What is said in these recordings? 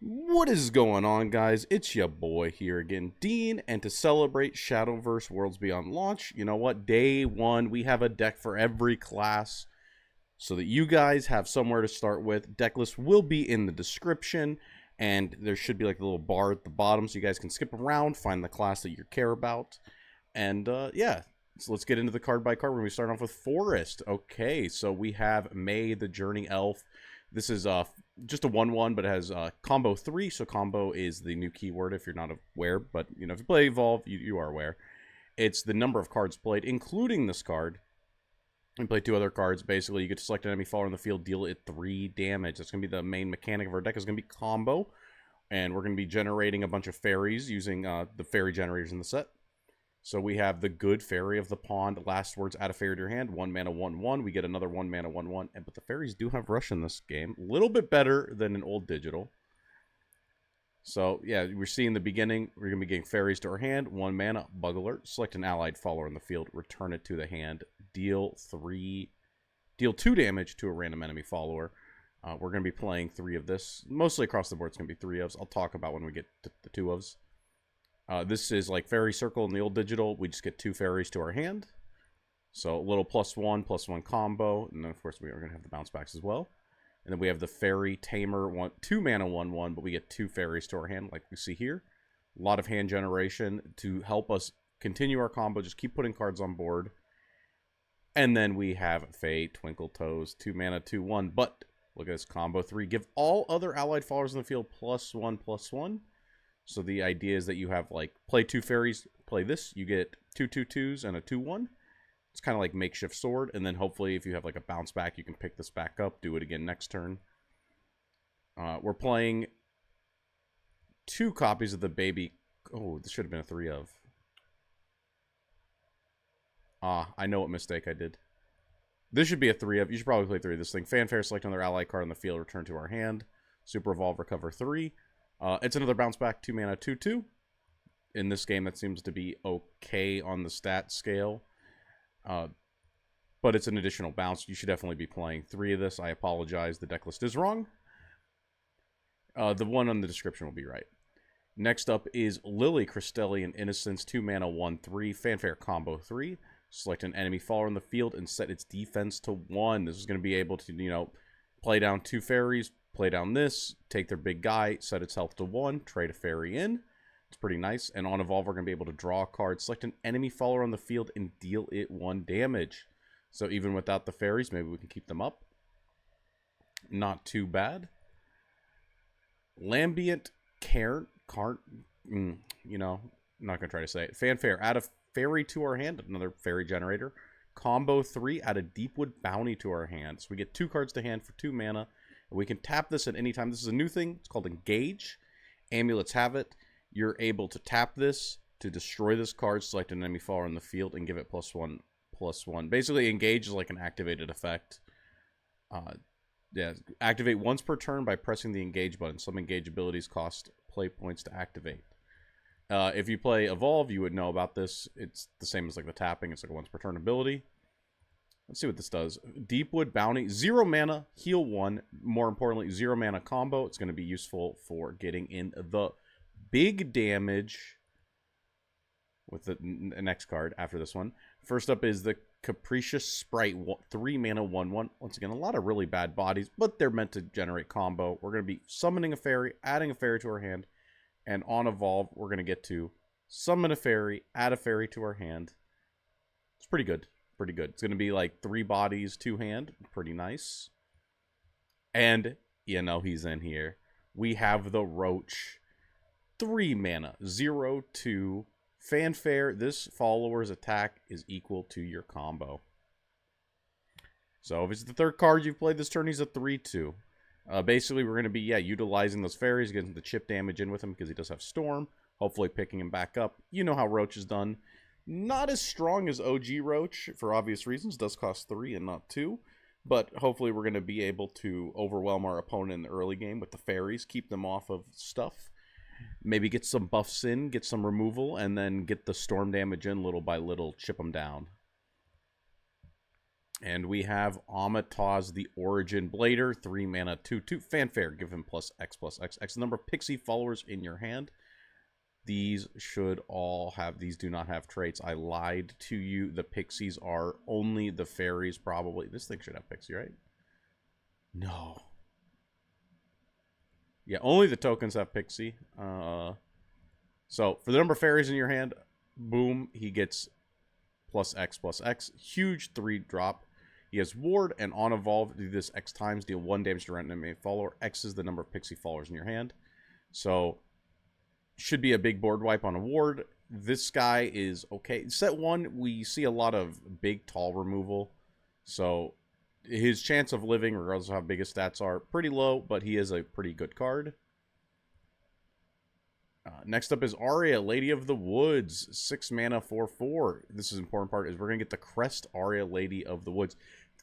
What is going on, guys? It's your boy here again, Dean, and to celebrate Shadowverse Worlds Beyond launch, you know what? Day one, we have a deck for every class so that you guys have somewhere to start with. Deck list will be in the description, and there should be like a little bar at the bottom so you guys can skip around, find the class that you care about, and yeah. So let's get into the card by card. We're going to start off with Forest. Okay, so we have May the Journey Elf. This is just a 1/1, but it has combo 3. So combo is the new keyword if you're not aware. But you know, if you play Evolve, you are aware. It's the number of cards played, including this card. And play 2 other cards. Basically, you get to select an enemy follower on the field, deal it 3 damage. That's going to be the main mechanic of our deck. Is going to be combo, and we're going to be generating a bunch of fairies using the fairy generators in the set. So we have the good Fairy of the Pond. Last words, add a fairy to your hand. 1 mana, 1/1. We get another 1 mana, 1/1. But the fairies do have rush in this game. A little bit better than an old digital. So, yeah, we're seeing the beginning. We're going to be getting fairies to our hand. 1 mana, Bug Alert. Select an allied follower in the field. Return it to the hand. Deal 2 damage to a random enemy follower. We're going to be playing 3 of this. Mostly across the board, it's going to be 3 ofs. I'll talk about when we get to the 2 ofs. This is like Fairy Circle in the old digital. We just get 2 fairies to our hand. So a little +1/+1 combo. And then, of course, we are going to have the bounce backs as well. And then we have the Fairy Tamer, 2 mana, 1/1. But we get 2 fairies to our hand, like we see here. A lot of hand generation to help us continue our combo. Just keep putting cards on board. And then we have Fae Twinkle Toes, 2 mana, 2/1. But look at this combo 3. Give all other allied followers in the field +1/+1. So the idea is that you have, like, play 2 fairies, play this, you get 2 2/2s and a 2/1. It's kind of like makeshift sword, and then hopefully if you have, like, a bounce back, you can pick this back up, do it again next turn. We're playing 2 copies of the baby... Oh, this should have been a 3 of. I know what mistake I did. This should be a 3 of. You should probably play 3 of this thing. Fanfare, select another ally card on the field, return to our hand. Super Evolve, recover 3. It's another bounce back, 2 mana, 2/2. In this game, that seems to be okay on the stat scale. But it's an additional bounce. You should definitely be playing 3 of this. I apologize, the deck list is wrong. The one on the description will be right. Next up is Lily, Crystallian Innocence, 2 mana, 1/3. Fanfare combo 3. Select an enemy follower on the field and set its defense to 1. This is going to be able to, you know, play down 2 fairies, play down this, take their big guy, set its health to 1, trade a fairy in. It's pretty nice. And on Evolve, we're going to be able to draw a card, select an enemy follower on the field, and deal it 1 damage. So even without the fairies, maybe we can keep them up. Not too bad. Lambient Cairn, you know, I'm not going to try to say it. Fanfare, add a fairy to our hand, another fairy generator. Combo 3, add a Deepwood Bounty to our hand. So we get 2 cards to hand for 2 mana. We can tap this at any time. This is a new thing. It's called Engage. Amulets have it. You're able to tap this to destroy this card, select an enemy follower in the field, and give it +1/+1. Basically, Engage is like an activated effect. Yeah, activate once per turn by pressing the Engage button. Some Engage abilities cost play points to activate. If you play Evolve, you would know about this. It's the same as like the tapping. It's like a once per turn ability. Let's see what this does. Deepwood Bounty, 0 mana, heal 1. More importantly, 0 mana combo. It's going to be useful for getting in the big damage with the next card after this one. First up is the Capricious Sprite, 3 mana, 1/1. Once again, a lot of really bad bodies, but they're meant to generate combo. We're going to be summoning a fairy, adding a fairy to our hand, and on Evolve, we're going to get to summon a fairy, add a fairy to our hand. It's pretty good. Pretty good. It's going to be like 3 bodies, 2 hand. Pretty nice. And, you know, he's in here. We have the Roach. 3 mana, 0/2. Fanfare, this follower's attack is equal to your combo. So if it's the 3rd card you've played this turn, he's a 3/2. Basically, we're going to be, utilizing those fairies, getting the chip damage in with him because he does have Storm. Hopefully picking him back up. You know how Roach is done. Not as strong as OG Roach, for obvious reasons. Does cost 3 and not 2. But hopefully we're going to be able to overwhelm our opponent in the early game with the fairies. Keep them off of stuff. Maybe get some buffs in, get some removal, and then get the storm damage in little by little. Chip them down. And we have Amataz the Origin Blader, 3 mana, 2/2. Fanfare, give him +X+X. The number of pixie followers in your hand. These should all have, these do not have traits. I lied to you. The pixies are only the fairies, probably. This thing should have pixie, right? No. Yeah, only the tokens have pixie. So, for the number of fairies in your hand, boom, he gets +X+X. Huge 3-drop. He has Ward, and on Evolve, do this X times, deal 1 damage to random enemy follower. X is the number of pixie followers in your hand. So, should be a big board wipe on a Ward. This guy is okay. Set 1, we see a lot of big, tall removal. So, his chance of living, regardless of how big his stats are, pretty low, but he is a pretty good card. Next up is Aria, Lady of the Woods, 6 mana, 4/4. This is an important part, is we're going to get the Crest Aria, Lady of the Woods.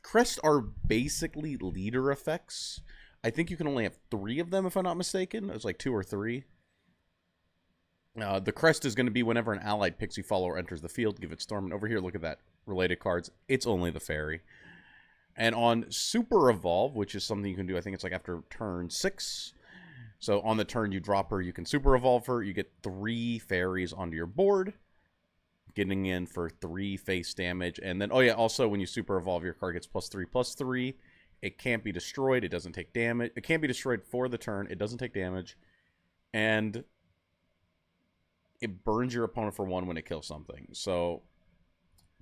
Crests are basically leader effects. I think you can only have 3 of them, if I'm not mistaken. It's like 2 or 3. The crest is going to be whenever an allied pixie follower enters the field, give it Storm. And over here, look at that. Related cards. It's only the fairy. And on Super Evolve, which is something you can do, I think it's like after turn 6. So on the turn you drop her, you can Super Evolve her. You get 3 fairies onto your board, getting in for 3 face damage. And then, oh yeah, also when you Super Evolve, your card gets +3/+3. It can't be destroyed. It doesn't take damage. It can't be destroyed for the turn. It doesn't take damage. And it burns your opponent for 1 when it kills something. So,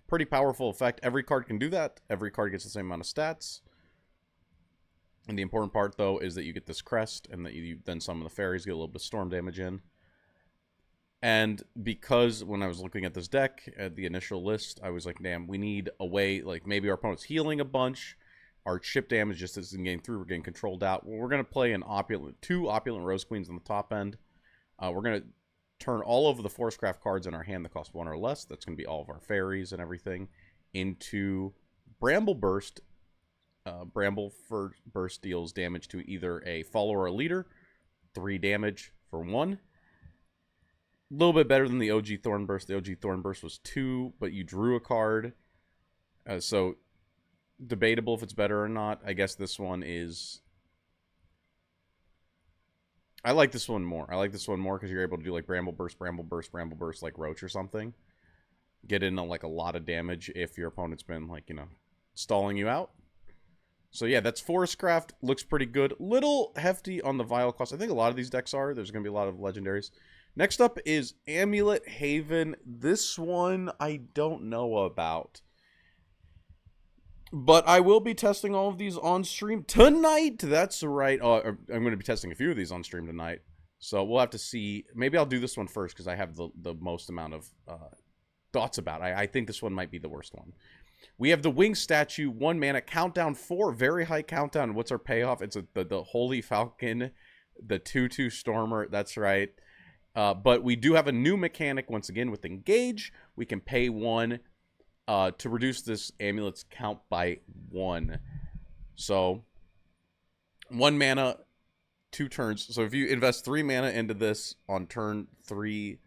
pretty powerful effect. Every card can do that. Every card gets the same amount of stats. And the important part, though, is that you get this crest, and that you then some of the fairies get a little bit of storm damage in. And because when I was looking at this deck, at the initial list, I was like, damn, we need a way, like, maybe our opponent's healing a bunch. Our chip damage just isn't getting through. We're getting controlled out. Well, we're going to play 2 Opulent Rose Queens on the top end. We're going to turn all of the Forestcraft cards in our hand that cost 1 or less. That's going to be all of our fairies and everything into Bramble Burst. Bramble Burst deals damage to either a follower or a leader. 3 damage for 1. A little bit better than the OG Thorn Burst. The OG Thorn Burst was 2, but you drew a card. So, debatable if it's better or not. I guess this one is... I like this one more. I like this one more because you're able to do like Bramble Burst, Bramble Burst, Bramble Burst, like Roach or something. Get in like a lot of damage if your opponent's been like, you know, stalling you out. So yeah, that's Forestcraft. Looks pretty good. Little hefty on the vial cost. I think a lot of these decks are. There's going to be a lot of legendaries. Next up is Amulet Haven. This one I don't know about. But I will be testing all of these on stream tonight. That's right. I'm going to be testing a few of these on stream tonight. So we'll have to see. Maybe I'll do this one first because I have the most amount of thoughts about it. I think this one might be the worst one. We have the Wing Statue, 1 mana, countdown 4, very high countdown. What's our payoff? It's the Holy Falcon, the 2/2 Stormer. That's right. But we do have a new mechanic once again with Engage. We can pay 1. To reduce this amulet's count by 1. So, 1 mana, 2 turns. So if you invest 3 mana into this on turn 3,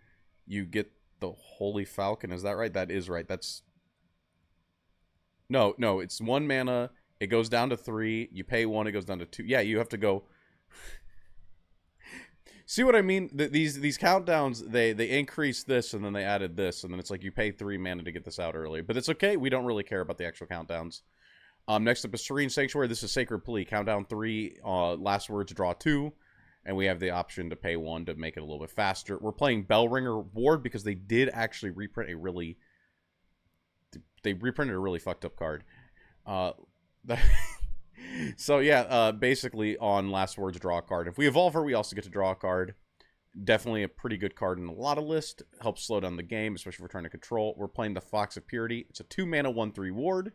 you get the Holy Falcon. Is that right? That is right. That's... No, it's 1 mana. It goes down to 3. You pay 1, it goes down to 2. Yeah, you have to go... See what I mean? These countdowns, they increased this, and then they added this, and then it's like you pay 3 mana to get this out early. But it's okay. We don't really care about the actual countdowns. Next up is Serene Sanctuary. This is Sacred Plea. Countdown 3, last words, draw 2. And we have the option to pay 1 to make it a little bit faster. We're playing Bellringer Ward because they did actually reprint a really... They reprinted a really fucked up card. So yeah, basically on last words, draw a card. If we evolve her, we also get to draw a card. Definitely a pretty good card in a lot of lists. Helps slow down the game, especially if we're trying to control. We're playing the Fox of Purity. It's a 2 mana 1/3 ward.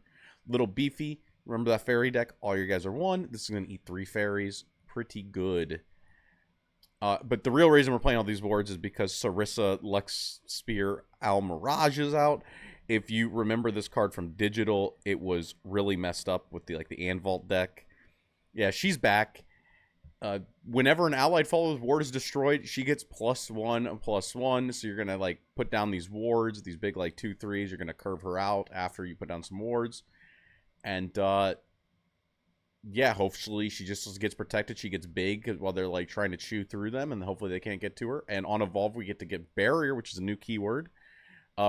Little beefy. Remember that fairy deck? All your guys are 1. This is going to eat 3 fairies. Pretty good. But the real reason we're playing all these wards is because Sarissa, Lux Spear, Al Mirage is out. If you remember this card from Digital, it was really messed up with the Anvalt deck. Yeah, she's back. Whenever an allied follower's ward is destroyed, she gets +1/+1. So you're gonna put down these wards, these big 2/3s. You're gonna curve her out after you put down some wards, And, yeah, hopefully she just gets protected. She gets big while they're, like, trying to chew through them, and hopefully they can't get to her. And on Evolve, we get to get Barrier, which is a new keyword.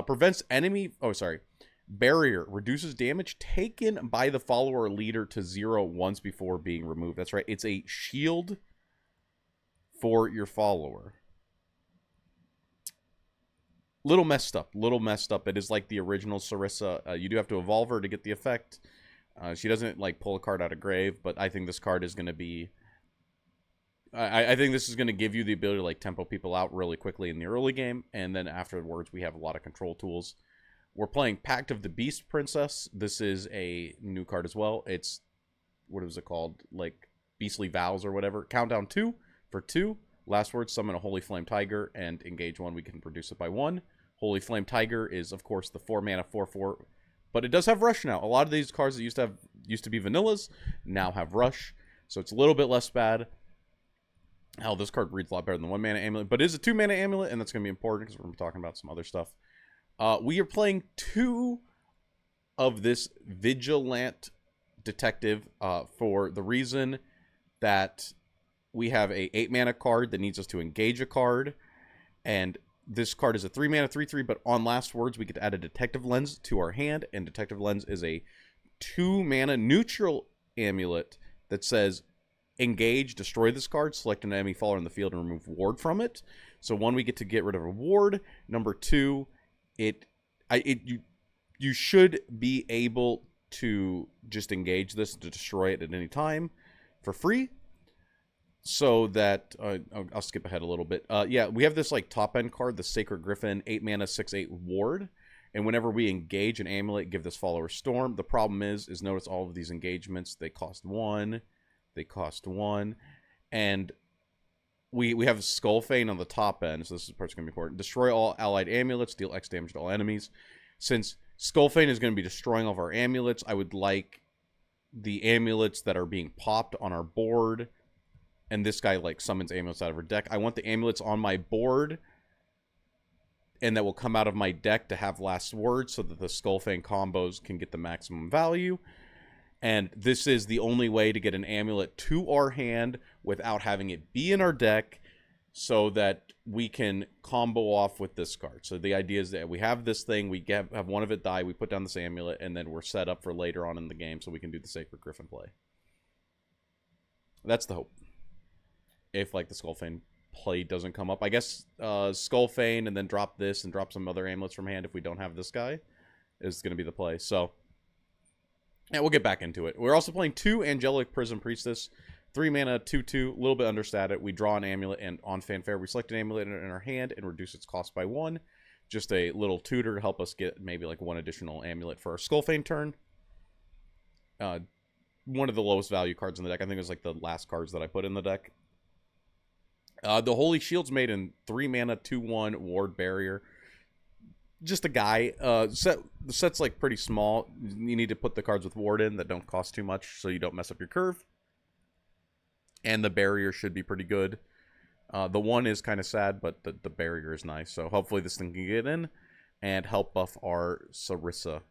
Prevents enemy... Oh, sorry. Barrier reduces damage taken by the follower or leader to 0 once before being removed. That's right. It's a shield for your follower. Little messed up. It is like the original Sarissa. You do have to evolve her to get the effect. She doesn't, like, pull a card out of grave, but I think this card is going to be... I think this is going to give you the ability to, like, tempo people out really quickly in the early game, and then afterwards we have a lot of control tools. We're playing Pact of the Beast Princess. This is a new card as well. It's... What is it called? Like, Beastly Vows or whatever. Countdown 2 for 2. Last word, summon a Holy Flame Tiger, and engage 1. We can produce it by 1. Holy Flame Tiger is, of course, the 4-mana 4/4... But it does have Rush now. A lot of these cards that used to be vanillas now have Rush. So it's a little bit less bad. Hell, this card reads a lot better than the 1-mana amulet. But it is a 2-mana amulet, and that's going to be important because we're going to be talking about some other stuff. We are playing 2 of this Vigilant Detective for the reason that we have a 8-mana card that needs us to engage a card. And this card is a 3-mana 3/3, but on last words, we get to add a Detective Lens to our hand, and Detective Lens is a 2-mana neutral amulet that says, engage, destroy this card, select an enemy follower in the field, and remove ward from it. So 1, we get to get rid of a ward. Number 2, you should be able to just engage this to destroy it at any time for free. So that, I'll skip ahead a little bit. Yeah, we have this, like, top-end card, the Sacred Griffin, 8-mana, 6/8 ward. And whenever we engage an amulet, give this follower Storm. The problem is notice all of these engagements, they cost 1. They cost 1. And we have Skullfane on the top end, so this part's going to be important. Destroy all allied amulets, deal X damage to all enemies. Since Skullfane is going to be destroying all of our amulets, I would like the amulets that are being popped on our board... And this guy, like, summons amulets out of her deck. I want the amulets on my board and that will come out of my deck to have last word so that the Skullfang combos can get the maximum value. And this is the only way to get an amulet to our hand without having it be in our deck so that we can combo off with this card. So the idea is that we have this thing, we have one of it die, we put down this amulet, and then we're set up for later on in the game so we can do the Sacred Griffin play. That's the hope. If, like, the Skullfane play doesn't come up. I guess Skullfane and then drop this and drop some other amulets from hand if we don't have this guy is going to be the play. So, yeah, we'll get back into it. We're also playing 2 Angelic Prison Priestess. 3-mana, 2/2, a little bit understated. We draw an amulet, and on Fanfare, we select an amulet in our hand and reduce its cost by 1. Just a little tutor to help us get maybe, like, 1 additional amulet for our Skullfane turn. One of the lowest value cards in the deck. I think it was, like, the last cards that I put in the deck. The Holy Shield's made in 3-mana, 2/1, Ward Barrier. Just a guy. The set's, like, pretty small. You need to put the cards with Ward in that don't cost too much so you don't mess up your curve. And the Barrier should be pretty good. The 1 is kind of sad, but the Barrier is nice. So hopefully this thing can get in and help buff our Sarissa.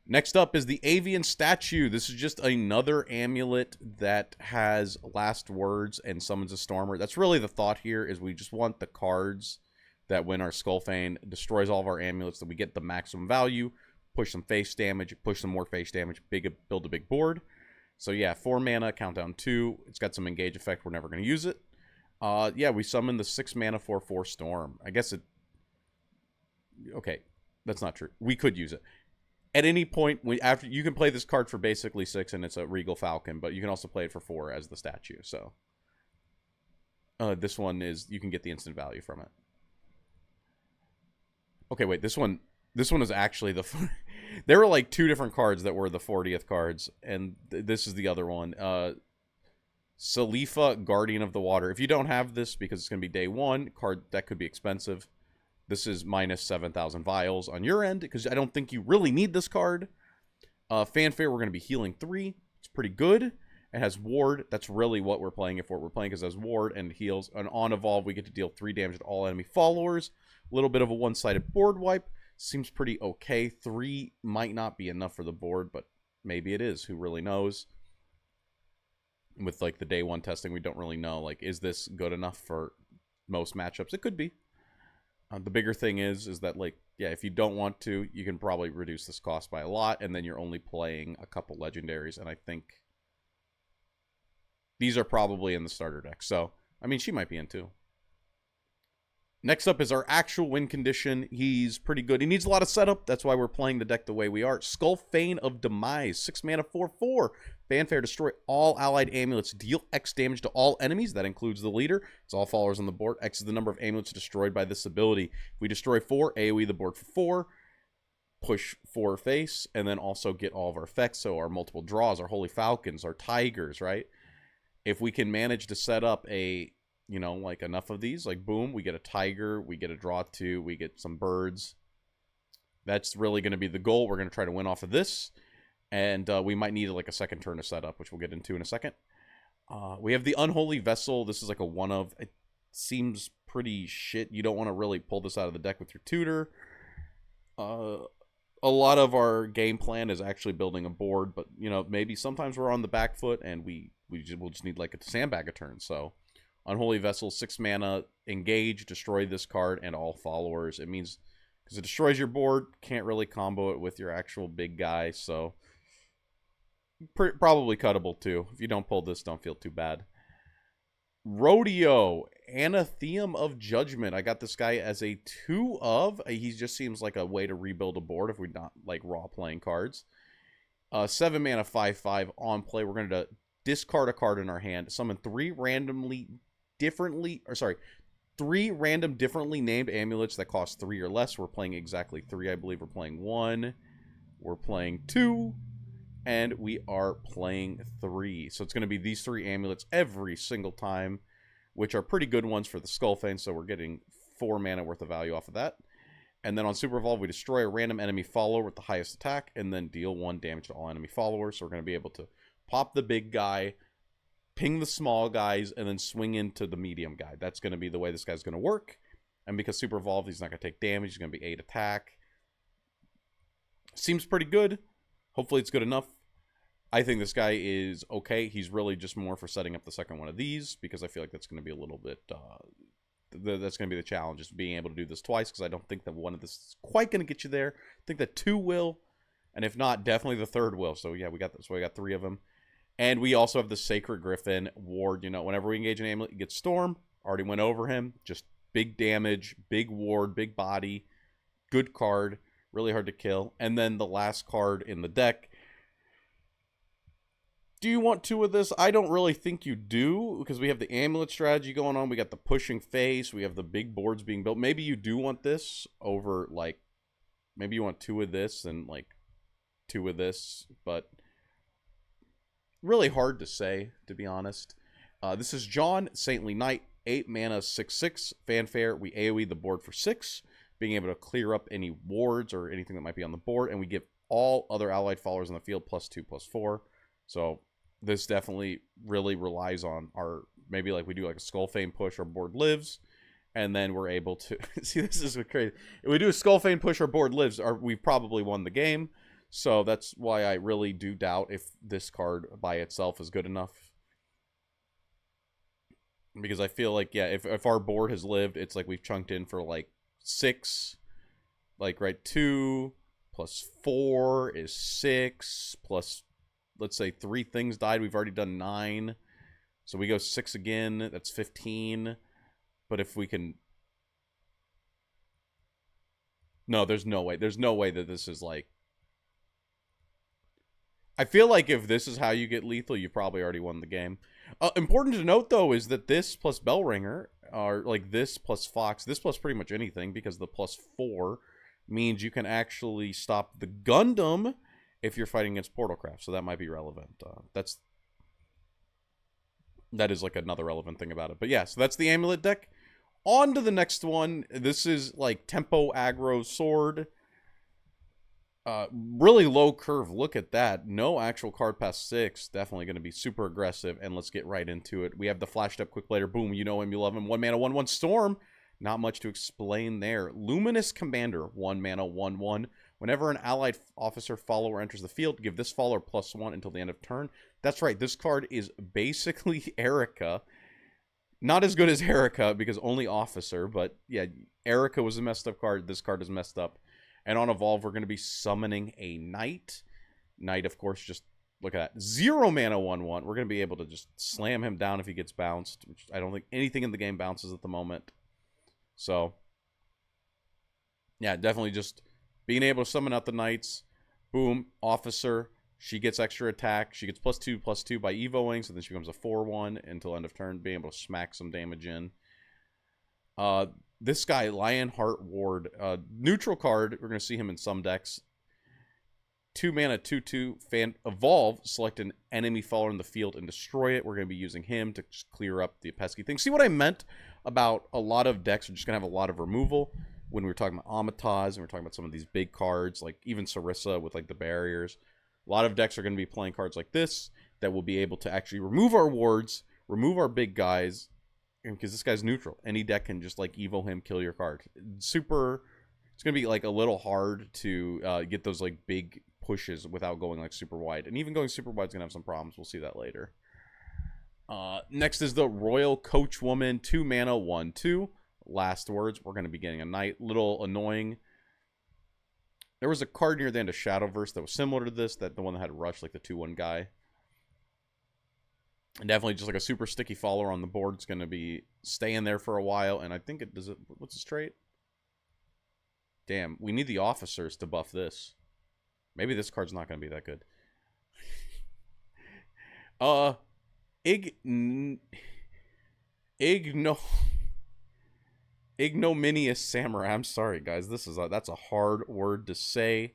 Next up is the Avian Statue. This is just another amulet that has last words and summons a Stormer. That's really the thought here, is we just want the cards that when our Skullfane destroys all of our amulets, that we get the maximum value, push some face damage, push some more face damage, build a big board. So yeah, 4 mana, countdown 2. It's got some engage effect. We're never going to use it. Yeah, we summon the 6 mana 4/4 Storm. I guess it... Okay, that's not true. We could use it. At any point, after you can play this card for basically 6, and it's a Regal Falcon, but you can also play it for 4 as the statue. So this one is, you can get the instant value from it. Okay, wait, this one is actually the... There were like 2 different cards that were the 40th cards, and this is the other one. Salifa, Guardian of the Water. If you don't have this, because it's going to be day 1, card that could be expensive. This is minus 7,000 vials on your end, because I don't think you really need this card. Fanfare, we're going to be healing 3. It's pretty good. It has Ward. That's really what we're playing it for. We're playing because it has Ward and heals. And on Evolve, we get to deal 3 damage to all enemy followers. A little bit of a one-sided board wipe. Seems pretty okay. 3 might not be enough for the board, but maybe it is. Who really knows? With like the day one testing, we don't really know. Like, is this good enough for most matchups? It could be. The bigger thing is that, like, yeah, if you don't want to, you can probably reduce this cost by a lot, and then you're only playing a couple legendaries, and I think these are probably in the starter deck. So, I mean, she might be in too. Next up is our actual win condition. He's pretty good. He needs a lot of setup. That's why we're playing the deck the way we are. Skullfane of Demise. 6 mana, 4/4. Fanfare, destroy all allied amulets. Deal X damage to all enemies. That includes the leader. It's all followers on the board. X is the number of amulets destroyed by this ability. If we destroy 4, AoE the board for 4. Push 4 face. And then also get all of our effects. So our multiple draws, our Holy Falcons, our Tigers, right? If we can manage to set up a... you know, like enough of these, like boom, we get a tiger, we get a draw 2, we get some birds. That's really going to be the goal. We're going to try to win off of this. And we might need like a second turn to set up, which we'll get into in a second. We have the Unholy Vessel. This is like a one of. It seems pretty shit. You don't want to really pull this out of the deck with your tutor. A lot of our game plan is actually building a board, but, you know, maybe sometimes we're on the back foot and we'll just need like a sandbag a turn, so... Unholy Vessel, 6 mana, engage, destroy this card, and all followers. It means, because it destroys your board, can't really combo it with your actual big guy, so probably cuttable too. If you don't pull this, don't feel too bad. Rodeo, Anathema of Judgment. I got this guy as a 2 of. He just seems like a way to rebuild a board if we're not like raw playing cards. 7 mana, 5/5 on play. We're going to discard a card in our hand, summon 3 random differently named amulets that cost 3 or less. We're playing exactly 3, I believe. We're playing 1, we're playing 2, and we are playing 3. So it's going to be these 3 amulets every single time, which are pretty good ones for the Skullfane, so we're getting 4 mana worth of value off of that. And then on Super Evolve, we destroy a random enemy follower with the highest attack, and then deal 1 damage to all enemy followers. So we're going to be able to pop the big guy, ping the small guys, and then swing into the medium guy. That's going to be the way this guy's going to work. And because Super Evolved, he's not going to take damage. He's going to be 8 attack. Seems pretty good. Hopefully it's good enough. I think this guy is okay. He's really just more for setting up the second one of these, because I feel like that's going to be a little bit... that's going to be the challenge, is being able to do this twice, because I don't think that one of this is quite going to get you there. I think that 2 will, and if not, definitely the 3rd will. So yeah, we got this. So we got 3 of them. And we also have the Sacred Griffin ward. You know, whenever we engage an amulet, you get Storm. Already went over him. Just big damage, big ward, big body. Good card. Really hard to kill. And then the last card in the deck. Do you want 2 of this? I don't really think you do, because we have the amulet strategy going on. We got the pushing face. We have the big boards being built. Maybe you do want this over, like, maybe you want 2 of this and, like, 2 of this, but... really hard to say, to be honest. This is John, Saintly Knight, 8 mana, 6/6. Fanfare, we AoE the board for 6, being able to clear up any wards or anything that might be on the board, and we give all other allied followers on the field +2/+4. So this definitely really relies on our, maybe like we do like a Skullfane push, our board lives, and then we're able to... see, this is crazy. If we do a Skullfane push, our board lives, we've probably won the game. So that's why I really do doubt if this card by itself is good enough. Because I feel like, yeah, if our board has lived, it's like we've chunked in for like 6. Like, right, 2 plus 4 is 6. Plus, let's say 3 things died. We've already done 9. So we go 6 again. That's 15. But if we can... no, there's no way. There's no way that this is like... I feel like if this is how you get lethal, you probably already won the game. Important to note, though, is that this plus Bellringer, or like this plus Fox, this plus pretty much anything, because the +4 means you can actually stop the Gundam if you're fighting against Portalcraft. So that might be relevant. That is like another relevant thing about it. But yeah, so that's the amulet deck. On to the next one. This is like Tempo Aggro Sword. Really low curve. Look at that. No actual card past 6. Definitely going to be super aggressive. And let's get right into it. We have the Flash Step Quick Blader. Boom. You know him. You love him. 1 mana, 1/1 Storm. Not much to explain there. Luminous Commander. 1 mana, 1/1. Whenever an allied officer follower enters the field, give this follower +1 until the end of turn. That's right, this card is basically Erica. Not as good as Erica, because only officer, but yeah, Erica was a messed up card. This card is messed up. And on Evolve, we're going to be summoning a Knight. Knight, of course, just look at that. 0 mana 1/1. We're going to be able to just slam him down if he gets bounced, which I don't think anything in the game bounces at the moment. So, yeah, definitely just being able to summon out the Knights. Boom, officer. She gets extra attack. She gets +2/+2 by evoing, so then she becomes a 4/1 until end of turn, being able to smack some damage in. This guy, Lionheart Ward, neutral card. We're going to see him in some decks. 2 mana, 2/2, evolve, select an enemy follower in the field and destroy it. We're going to be using him to just clear up the pesky thing. See what I meant about a lot of decks are just going to have a lot of removal? When we were talking about Amataz and we were talking about some of these big cards, like even Sarissa with like the barriers. A lot of decks are going to be playing cards like this that will be able to actually remove our wards, remove our big guys, because this guy's neutral. Any deck can just like evo him, kill your card. It's going to be like a little hard to get those like big pushes without going like super wide. And even going super wide is going to have some problems. We'll see that later. Next is the Royal Coachwoman, 2 mana, 1/2. Last words. We're going to be getting a Knight. Little annoying. There was a card near the end of Shadowverse that was similar to this, the one that had Rush, like the 2/1 guy. And definitely just like a super sticky follower on the board. It's going to be staying there for a while. And I think it does it. What's its trait? Damn, we need the officers to buff this. Maybe this card's not going to be that good. Ignominious Samurai. I'm sorry, guys. That's a hard word to say.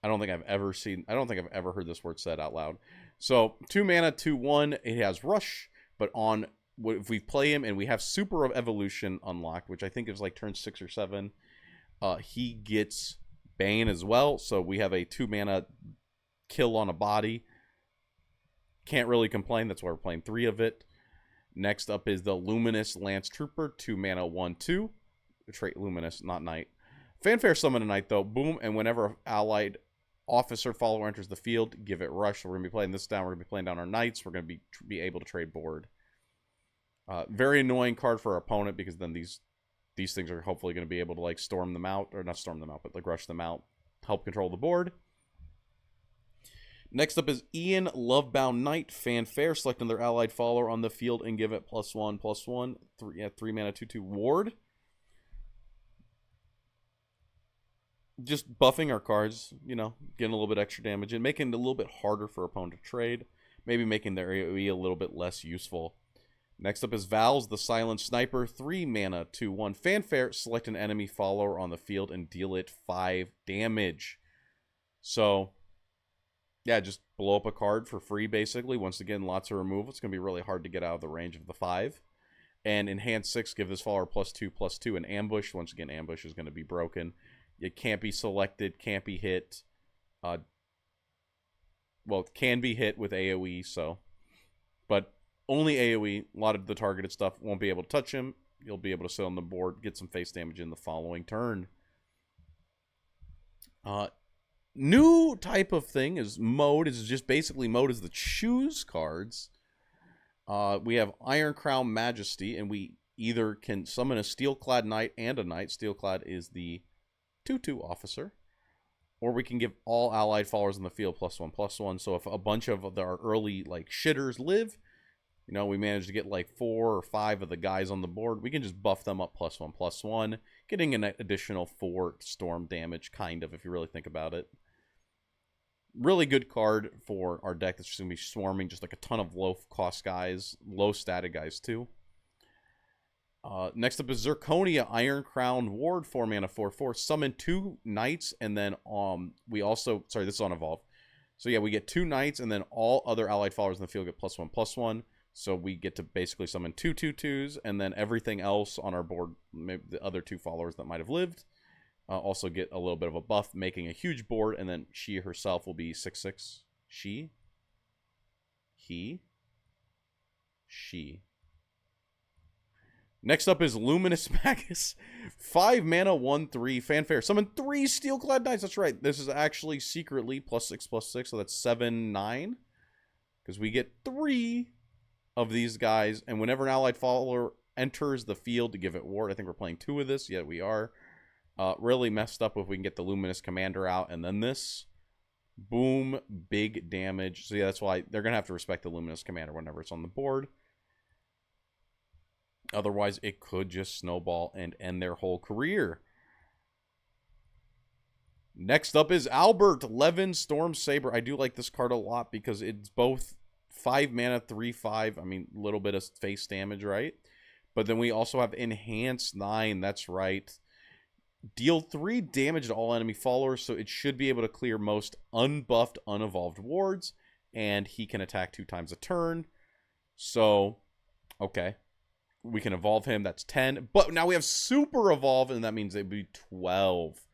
I don't think I've ever heard this word said out loud. So 2 mana, 2/1. It has Rush, but if we play him and we have Super of Evolution unlocked, which I think is like turn 6 or 7, he gets Bane as well. So we have a 2 mana kill on a body. Can't really complain. That's why we're playing 3 of it. Next up is the Luminous Lance Trooper, 2 mana, 1/2. The trait Luminous, not Knight. Fanfare summon a Knight though. Boom, and whenever allied officer follower enters the field, give it Rush. So we're gonna be playing this down. We're gonna be playing down our Knights. We're gonna be able to trade board. Very annoying card for our opponent because then these things are hopefully gonna be able to like storm them out, or not storm them out, but like rush them out, help control the board. Next up is Ian Lovebound Knight. Fanfare, select another allied follower on the field and give it +1/+1. 3 mana, 2/2 ward. Just buffing our cards, you know, getting a little bit extra damage and making it a little bit harder for opponent to trade. Maybe making their AoE a little bit less useful. Next up is Val's the Silent Sniper. 3 mana, 2/1. Fanfare, select an enemy follower on the field and deal it 5 damage. So yeah, just blow up a card for free, basically. Once again, lots of removal. It's going to be really hard to get out of the range of the 5. And Enhance 6, give this follower +2/+2. And Ambush, once again, Ambush is going to be broken. It can't be selected, can't be hit. Well, it can be hit with AoE, so. But only AoE. A lot of the targeted stuff won't be able to touch him. You'll be able to sit on the board, get some face damage in the following turn. New type of thing is mode. Is just basically mode is the choose cards. We have Iron Crown Majesty, and we either can summon a Steelclad Knight and a Knight. Steelclad is the 2/2 officer. Or we can give all allied followers in the field +1/+1. So if a bunch of our early like shitters live, you know, we manage to get like 4 or 5 of the guys on the board, we can just buff them up +1/+1, getting an additional 4 storm damage, kind of, if you really think about it. Really good card for our deck that's just going to be swarming just like a ton of low-cost guys, low-static guys, too. Next up is Zirconia Iron Crown Ward, 4 mana, 4/4. Summon 2 Knights, and then we also... Sorry, this is on Evolve. So yeah, we get 2 Knights, and then all other allied followers in the field get +1/+1. So we get to basically summon 2 2/2s, and then everything else on our board, maybe the other 2 followers that might have lived, also get a little bit of a buff, making a huge board, and then she herself will be 6/6. She. Next up is Luminous Magus. 5 mana, 1/3. Fanfare. Summon 3 Steelclad Knights. That's right. This is actually secretly +6/+6, so that's 7/9. Because we get 3 of these guys, and whenever an allied follower enters the field to give it ward, I think we're playing 2 of this. Yeah, we are. Really messed up if we can get the Luminous Commander out, and then this. Boom, big damage. So yeah, that's why they're going to have to respect the Luminous Commander whenever it's on the board. Otherwise, it could just snowball and end their whole career. Next up is Albert, Levin, Storm Saber. I do like this card a lot because it's both 5 mana, 3/5. I mean, a little bit of face damage, right? But then we also have Enhanced 9. That's right. Deal 3 damage to all enemy followers, so it should be able to clear most unbuffed, unevolved wards, and he can attack 2 times a turn. So, okay. We can evolve him, that's 10. But now we have Super Evolve, and that means it'd be 12.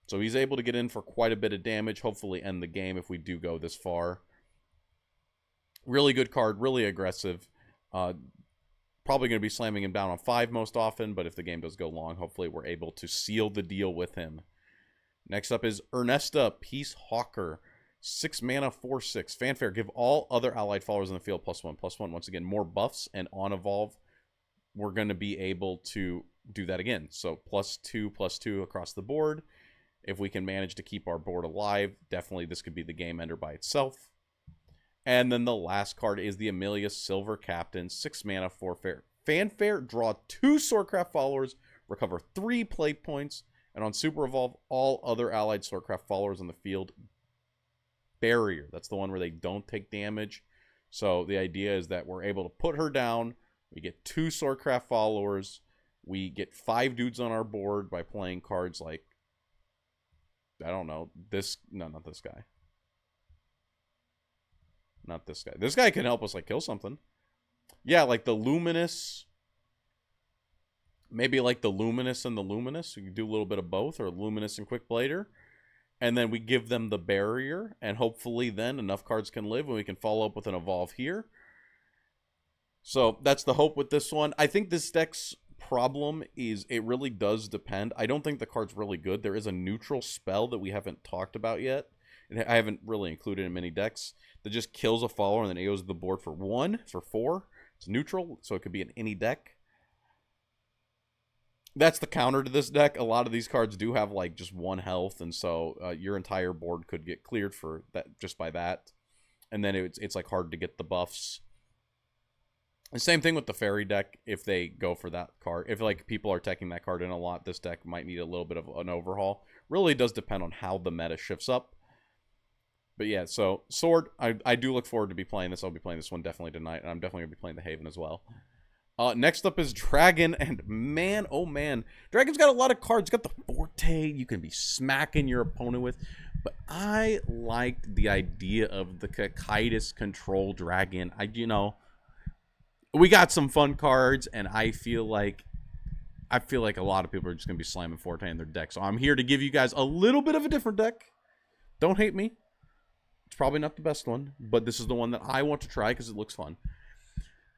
So he's able to get in for quite a bit of damage, hopefully end the game if we do go this far. Really good card, really aggressive. Probably going to be slamming him down on 5 most often, but if the game does go long, hopefully we're able to seal the deal with him. Next up is Ernesta, Peace Hawker. 6 mana, 4/6. Fanfare, give all other allied followers in the field +1/+1. Once again, more buffs, and on evolve, we're going to be able to do that again. So +2/+2 across the board. If we can manage to keep our board alive, definitely this could be the game ender by itself. And then the last card is the Amelia Silver Captain. 6 mana, 4 Fanfare, draw 2 Swordcraft followers, recover 3 play points, and on Super Evolve, all other allied Swordcraft followers on the field. Barrier. That's the one where they don't take damage. So the idea is that we're able to put her down. We get 2 Swordcraft followers. We get 5 dudes on our board by playing cards like, I don't know, this. No, not this guy. Not this guy. This guy can help us, like, kill something. Yeah, like the Luminous. Maybe like the Luminous and the Luminous. We can do a little bit of both, or Luminous and Quick Blader. And then we give them the Barrier. And hopefully then enough cards can live, and we can follow up with an Evolve here. So that's the hope with this one. I think this deck's problem is it really does depend. I don't think the card's really good. There is a neutral spell that we haven't talked about yet. I haven't really included in many decks. That just kills a follower and then AOs the board for 4. It's neutral, so it could be in any deck. That's the counter to this deck. A lot of these cards do have like just 1 health, and so your entire board could get cleared for that just by that. And then it's like hard to get the buffs. The same thing with the fairy deck. If they go for that card, if like people are taking that card in a lot, this deck might need a little bit of an overhaul. Really does depend on how the meta shifts up. But yeah, so Sword, I do look forward to be playing this. I'll be playing this one definitely tonight, and I'm definitely going to be playing the Haven as well. Next up is Dragon, and man, oh man. Dragon's got a lot of cards. Got the Forte you can be smacking your opponent with. But I liked the idea of the Cocytus Control Dragon. We got some fun cards, and I feel like a lot of people are just going to be slamming Forte in their deck. So I'm here to give you guys a little bit of a different deck. Don't hate me. It's probably not the best one, but this is the one that I want to try because it looks fun.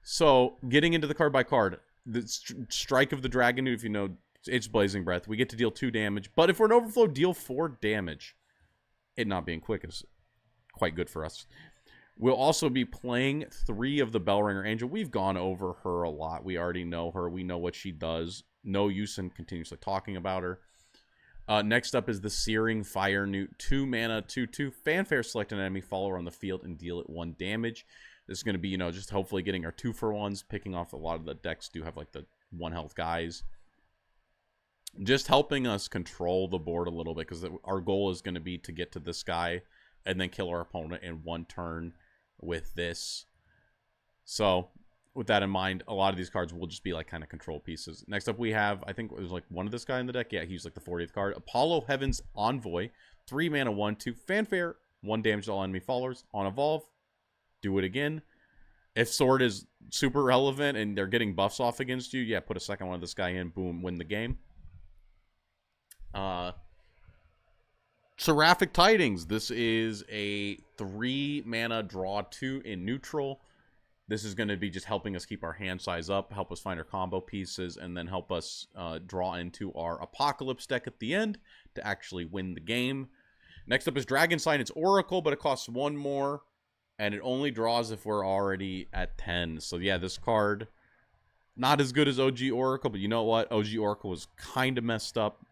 So, getting into the card by card, the Strike of the Dragon, if you know, it's Blazing Breath. We get to deal 2 damage, but if we're an overflow, deal 4 damage. It not being quick is quite good for us. We'll also be playing 3 of the Bellringer Angel. We've gone over her a lot. We already know her. We know what she does. No use in continuously talking about her. Next up is the Searing Fire Newt. 2 mana, 2/2. Fanfare, select an enemy follower on the field and deal it 1 damage. This is going to be, just hopefully getting our 2-for-1s, picking off a lot of the decks do have like the 1 health guys. Just helping us control the board a little bit, because our goal is going to be to get to this guy and then kill our opponent in 1 turn with this. So with that in mind, a lot of these cards will just be like kind of control pieces. Next up we have, I think there's like one of this guy in the deck. Yeah, he's like the 40th card. Apollo Heaven's Envoy. 3 mana, 1/2. Fanfare, 1 damage to all enemy followers. On evolve, do it again. If Sword is super relevant and they're getting buffs off against you, yeah, put a second one of this guy in. Boom, win the game. Seraphic Tidings. This is a 3 mana draw 2 in neutral. This is going to be just helping us keep our hand size up, help us find our combo pieces, and then help us draw into our Apocalypse deck at the end to actually win the game. Next up is Dragon Sign. It's Oracle, but it costs 1 more, and it only draws if we're already at 10. So yeah, this card, not as good as OG Oracle, but you know what? OG Oracle was kind of messed up.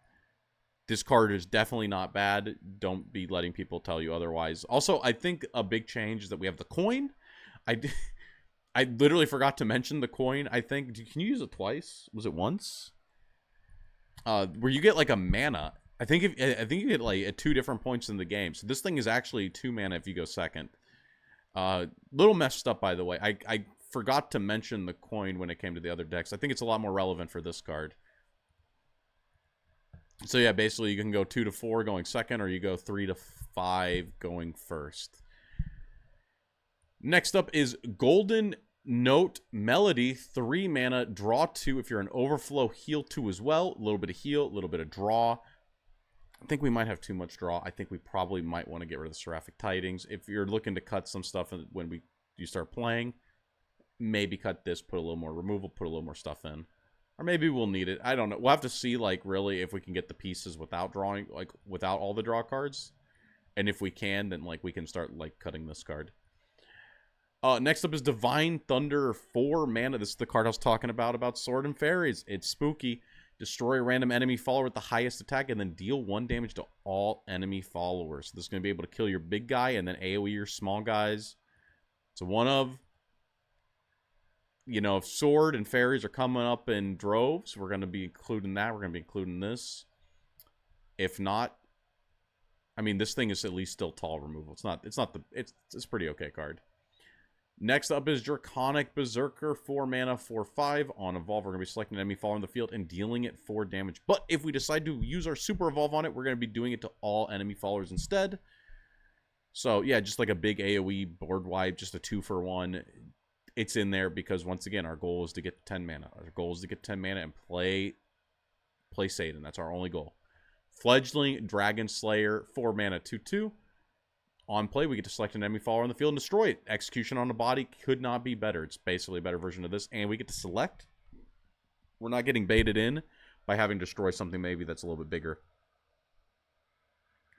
This card is definitely not bad. Don't be letting people tell you otherwise. Also, I think a big change is that we have the coin. I literally forgot to mention the coin. I think, can you use it twice? Was it once? Where you get like a mana. I think you get like at 2 different points in the game. So this thing is actually 2 mana if you go second. Little messed up, by the way. I forgot to mention the coin when it came to the other decks. I think it's a lot more relevant for this card. So yeah, basically you can go 2 to 4 going second, or you go 3 to 5 going first. Next up is Golden Note Melody, 3 mana, draw 2. If you're an overflow, heal 2 as well. A little bit of heal, a little bit of draw. I think we might have too much draw. I think we probably might want to get rid of the Seraphic Tidings. If you're looking to cut some stuff when you start playing, maybe cut this, put a little more removal, put a little more stuff in. Or maybe we'll need it. I don't know. We'll have to see, like, really, if we can get the pieces without drawing, like, without all the draw cards. And if we can, then, like, we can start, like, cutting this card. Next up is Divine Thunder, 4 mana. This is the card I was talking about Sword and Fairies. It's spooky. Destroy a random enemy follower with the highest attack, and then deal 1 damage to all enemy followers. So this is going to be able to kill your big guy, and then AoE your small guys. So one of, you know, if Sword and Fairies are coming up in droves, we're going to be including that. We're going to be including this. If not, I mean, this thing is at least still tall removal. It's a pretty okay card. Next up is Draconic Berserker, 4 mana, 4/5. On Evolve, we're going to be selecting an enemy follower in the field and dealing it 4 damage. But if we decide to use our Super Evolve on it, we're going to be doing it to all enemy followers instead. So, yeah, just like a big AoE board wipe, just a 2-for-1. It's in there because, once again, our goal is to get 10 mana. Our goal is to get 10 mana and play Satan. That's our only goal. Fledgling Dragon Slayer, 4 mana, 2/2. On play, we get to select an enemy follower on the field and destroy it. Execution on the body could not be better. It's basically a better version of this. And we get to select. We're not getting baited in by having to destroy something maybe that's a little bit bigger.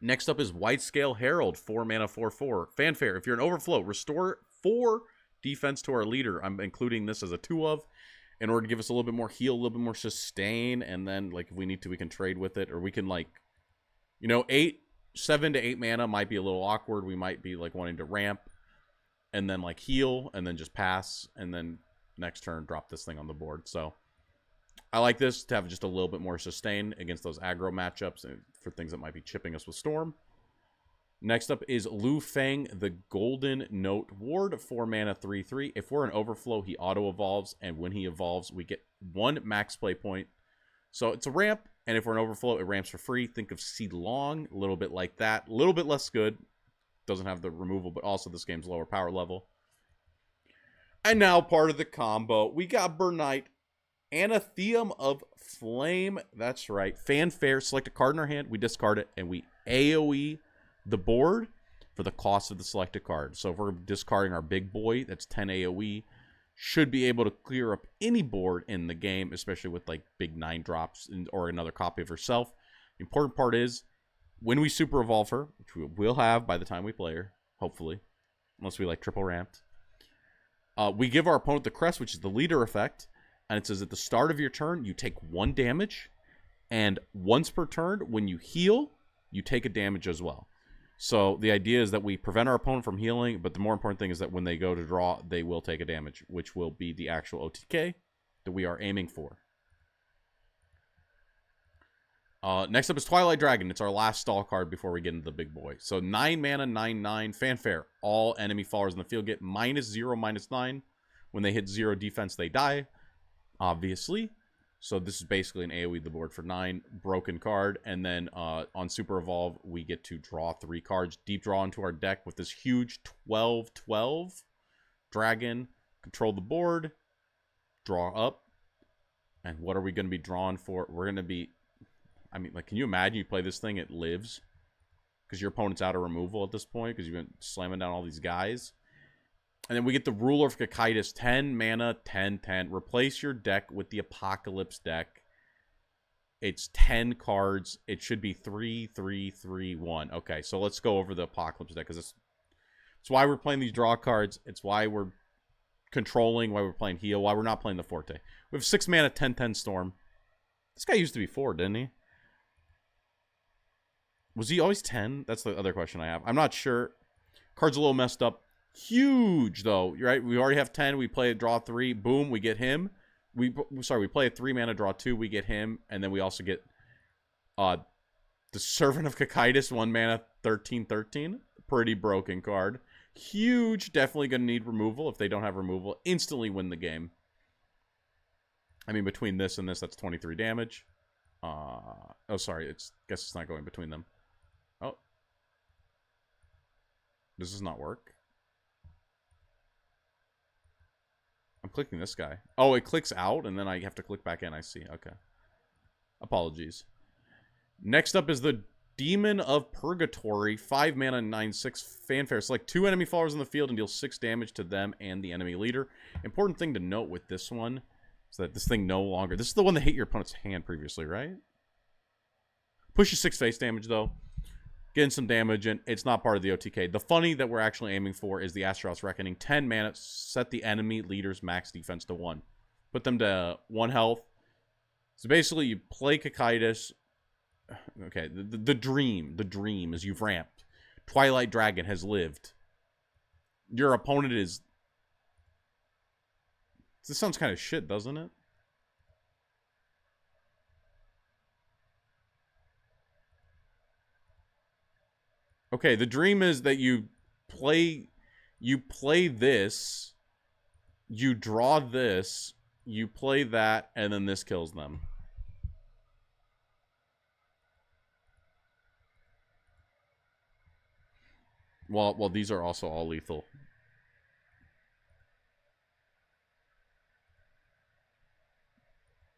Next up is White Scale Herald, 4 mana, 4/4. Fanfare, if you're an overflow, restore 4 defense to our leader. I'm including this as a 2 of, in order to give us a little bit more heal, a little bit more sustain, and then, like, if we need to, we can trade with it, or we can, like, you know, 7 to 8 mana might be a little awkward. We might be, like, wanting to ramp and then, like, heal and then just pass, and then next turn drop this thing on the board. So I like this to have just a little bit more sustain against those aggro matchups and for things that might be chipping us with Storm. Next up is Lu Feng, the Golden Note Ward, 4 mana, 3/3. If we're an overflow, he auto-evolves, and when he evolves, we get 1 max play point. So it's a ramp, and if we're an overflow, it ramps for free. Think of Seed Long, a little bit like that. A little bit less good. Doesn't have the removal, but also this game's lower power level. And now part of the combo, we got Burnite, Anathema of Flame. That's right. Fanfare, select a card in our hand, we discard it, and we AoE the board for the cost of the selected card. So if we're discarding our big boy, that's 10 AoE, should be able to clear up any board in the game, especially with, like, big 9 drops or another copy of herself. The important part is, when we super evolve her, which we will have by the time we play her, hopefully, unless we, like, triple ramped, we give our opponent the crest, which is the leader effect, and it says at the start of your turn, you take 1 damage, and once per turn, when you heal, you take a damage as well. So the idea is that we prevent our opponent from healing, but the more important thing is that when they go to draw, they will take a damage, which will be the actual OTK that we are aiming for. Next up is Twilight Dragon. It's our last stall card before we get into the big boy. So 9 mana, 9/9. Fanfare. All enemy followers in the field get -0, -9. When they hit 0 defense, they die, obviously. So this is basically an AoE the board for 9. Broken card. And then on Super Evolve, we get to draw 3 cards. Deep draw into our deck with this huge 12/12 dragon. Control the board. Draw up. And what are we going to be drawing for? We're going to be... I mean, like, can you imagine you play this thing, it lives? Because your opponent's out of removal at this point, because you've been slamming down all these guys. And then we get the Ruler of Cocytus, 10 mana, 10, 10. Replace your deck with the Apocalypse deck. It's 10 cards. It should be 3, 3, 3, 1. Okay, so let's go over the Apocalypse deck, because it's why we're playing these draw cards. It's why we're controlling, why we're playing heal, why we're not playing the Forte. We have 6 mana, 10, 10 Storm. This guy used to be 4, didn't he? Was he always 10? That's the other question I have. I'm not sure. Card's a little messed up. Huge, though. Right? We already have 10. We play a draw 3. Boom, we get him. We play a 3 mana, draw 2. We get him. And then we also get the Servant of Cocytus, 1 mana, 13, 13. Pretty broken card. Huge. Definitely going to need removal. If they don't have removal, instantly win the game. I mean, between this and this, that's 23 damage. Oh, sorry. Guess it's not going between them. Oh. Does this not work? I'm clicking this guy. Oh, it clicks out, and then I have to click back in. I see. Okay. Apologies. Next up is the Demon of Purgatory. 5 mana, 9/6 fanfare. Select 2 enemy followers in the field and deal 6 damage to them and the enemy leader. Important thing to note with this one is that this thing no longer... This is the one that hit your opponent's hand previously, right? Pushes 6 face damage, though. Getting some damage, and it's not part of the OTK. The funny that we're actually aiming for is the Astaroth's Reckoning. 10 mana, set the enemy leader's max defense to 1. Put them to 1 health. So basically, you play Cocytus. Okay, the dream is you've ramped. Twilight Dragon has lived. Your opponent is... This sounds kind of shit, doesn't it? Okay, the dream is that you play this, you draw this, you play that, and then this kills them. Well, these are also all lethal.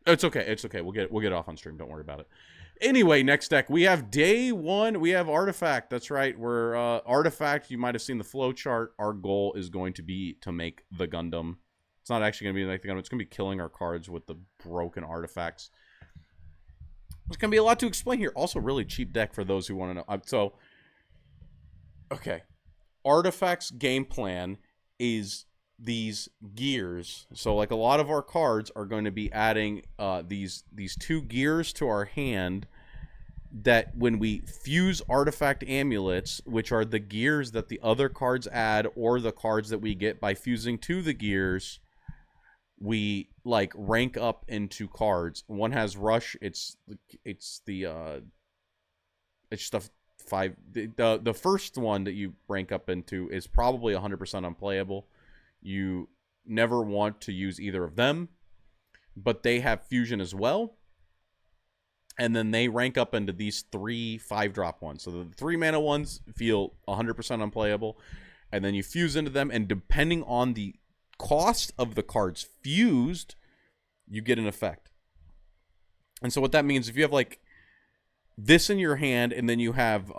It's okay. It's okay. We'll get off on stream. Don't worry about it. Anyway, next deck we have day 1. We have Artifact. That's right. We're Artifact. You might have seen the flow chart. Our goal is going to be to make the Gundam. It's not actually going to be like the Gundam. It's going to be killing our cards with the broken artifacts. There's going to be a lot to explain here. Also, really cheap deck for those who want to know. Okay. Artifact's game plan is these gears. So like a lot of our cards are going to be adding these 2 gears to our hand that when we fuse artifact amulets, which are the gears that the other cards add or the cards that we get by fusing to the gears, we like rank up into cards. One has rush. It's just a 5. The first one that you rank up into is probably 100% unplayable. You never want to use either of them, but they have fusion as well. And then they rank up into these 3 5-drop ones. So the 3 mana ones feel 100% unplayable. And then you fuse into them, and depending on the cost of the cards fused, you get an effect. And so what that means, if you have like this in your hand, and then you have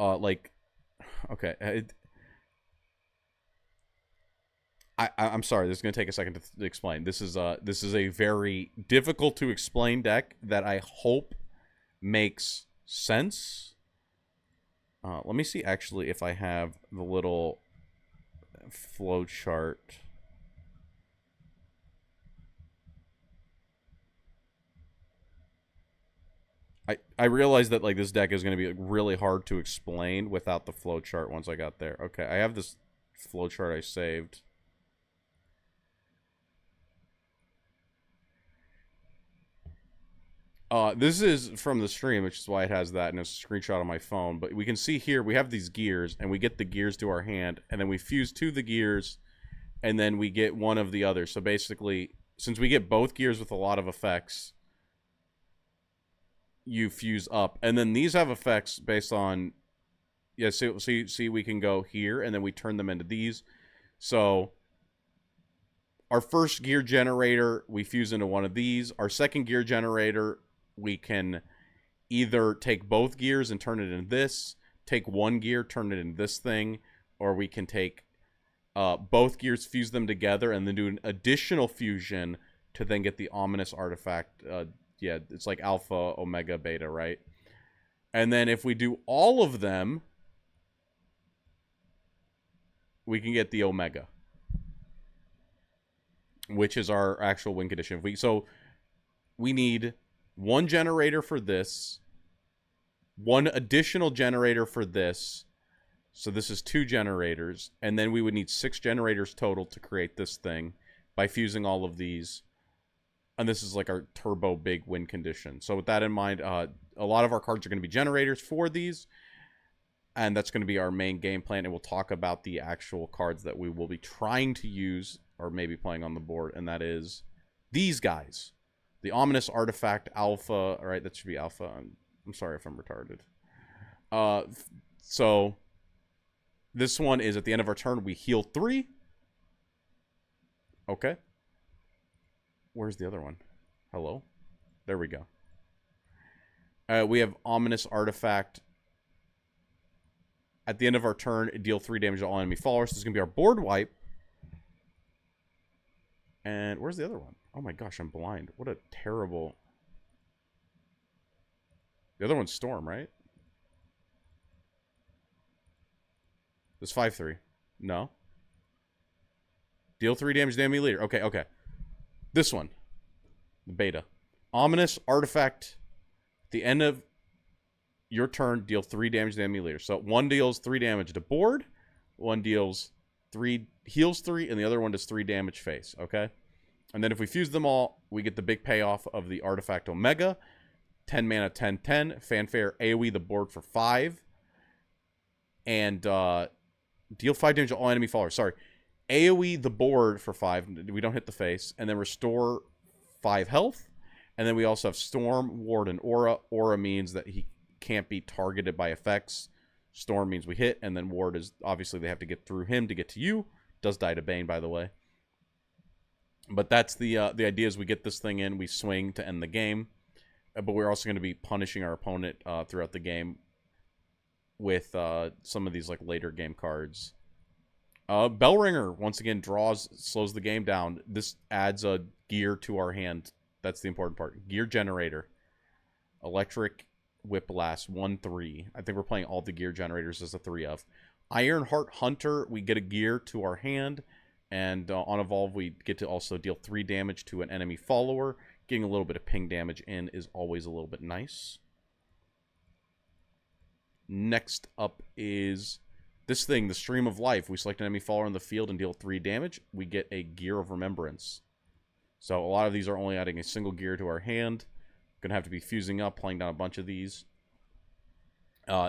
I'm sorry, this is going to take a second to explain. This is a very difficult to explain deck that I hope makes sense. Let me see actually if I have the little flow chart. I realized that like this deck is going to be really hard to explain without the flow chart once I got there. Okay, I have this flow chart I saved. This is from the stream, which is why it has that, and it's a screenshot on my phone. But we can see here, we have these gears, and we get the gears to our hand, and then we fuse to the gears, and then we get one of the other. So basically, since we get both gears with a lot of effects, you fuse up. And then these have effects based on... Yeah, see, we can go here, and then we turn them into these. So... Our first gear generator, we fuse into one of these. Our second gear generator, we can either take both gears and turn it into this, take one gear, turn it into this thing, or we can take both gears, fuse them together, and then do an additional fusion to then get the ominous artifact. Yeah, it's like alpha, omega, beta, right? And then if we do all of them, we can get the omega, which is our actual win condition. So we need one generator for this, one additional generator for this. So this is 2 generators, and then we would need 6 generators total to create this thing by fusing all of these. And this is like our turbo big win condition. So with that in mind, a lot of our cards are going to be generators for these, and that's going to be our main game plan. And we'll talk about the actual cards that we will be trying to use or maybe playing on the board, and that is these guys. The Ominous Artifact Alpha. All right, that should be Alpha. I'm sorry if I'm retarded. So this one is at the end of our turn, we heal 3. Okay. Where's the other one? Hello? There we go. We have Ominous Artifact. At the end of our turn, deal 3 damage to all enemy followers. This is going to be our board wipe. And where's the other one? Oh my gosh, I'm blind. What a terrible... The other one's Storm, right? This 5/3. No. Deal 3 damage to enemy leader. Okay, okay. This one. The beta. Ominous Artifact. At the end of your turn, deal 3 damage to enemy leader. So one deals 3 damage to board. One deals 3... heals 3. And the other one does 3 damage face. Okay? And then if we fuse them all, we get the big payoff of the Artifact Omega. 10 mana, 10/10. Fanfare, AoE the board for 5. And, deal 5 damage to all enemy followers. Sorry. AoE the board for 5. We don't hit the face. And then restore 5 health. And then we also have Storm, Ward, and Aura. Aura means that he can't be targeted by effects. Storm means we hit. And then Ward is, obviously, they have to get through him to get to you. Does die to Bane, by the way. But that's the idea is we get this thing in. We swing to end the game. But we're also going to be punishing our opponent throughout the game with some of these like later game cards. Bellringer, once again, slows the game down. This adds a gear to our hand. That's the important part. Gear generator. Electric Whiplash, 1/3. I think we're playing all the gear generators as a 3 of. Ironheart Hunter, we get a gear to our hand. And on Evolve, we get to also deal 3 damage to an enemy follower. Getting a little bit of ping damage in is always a little bit nice. Next up is this thing, the Stream of Life. We select an enemy follower on the field and deal 3 damage. We get a Gear of Remembrance. So a lot of these are only adding a single gear to our hand. Gonna have to be fusing up, playing down a bunch of these.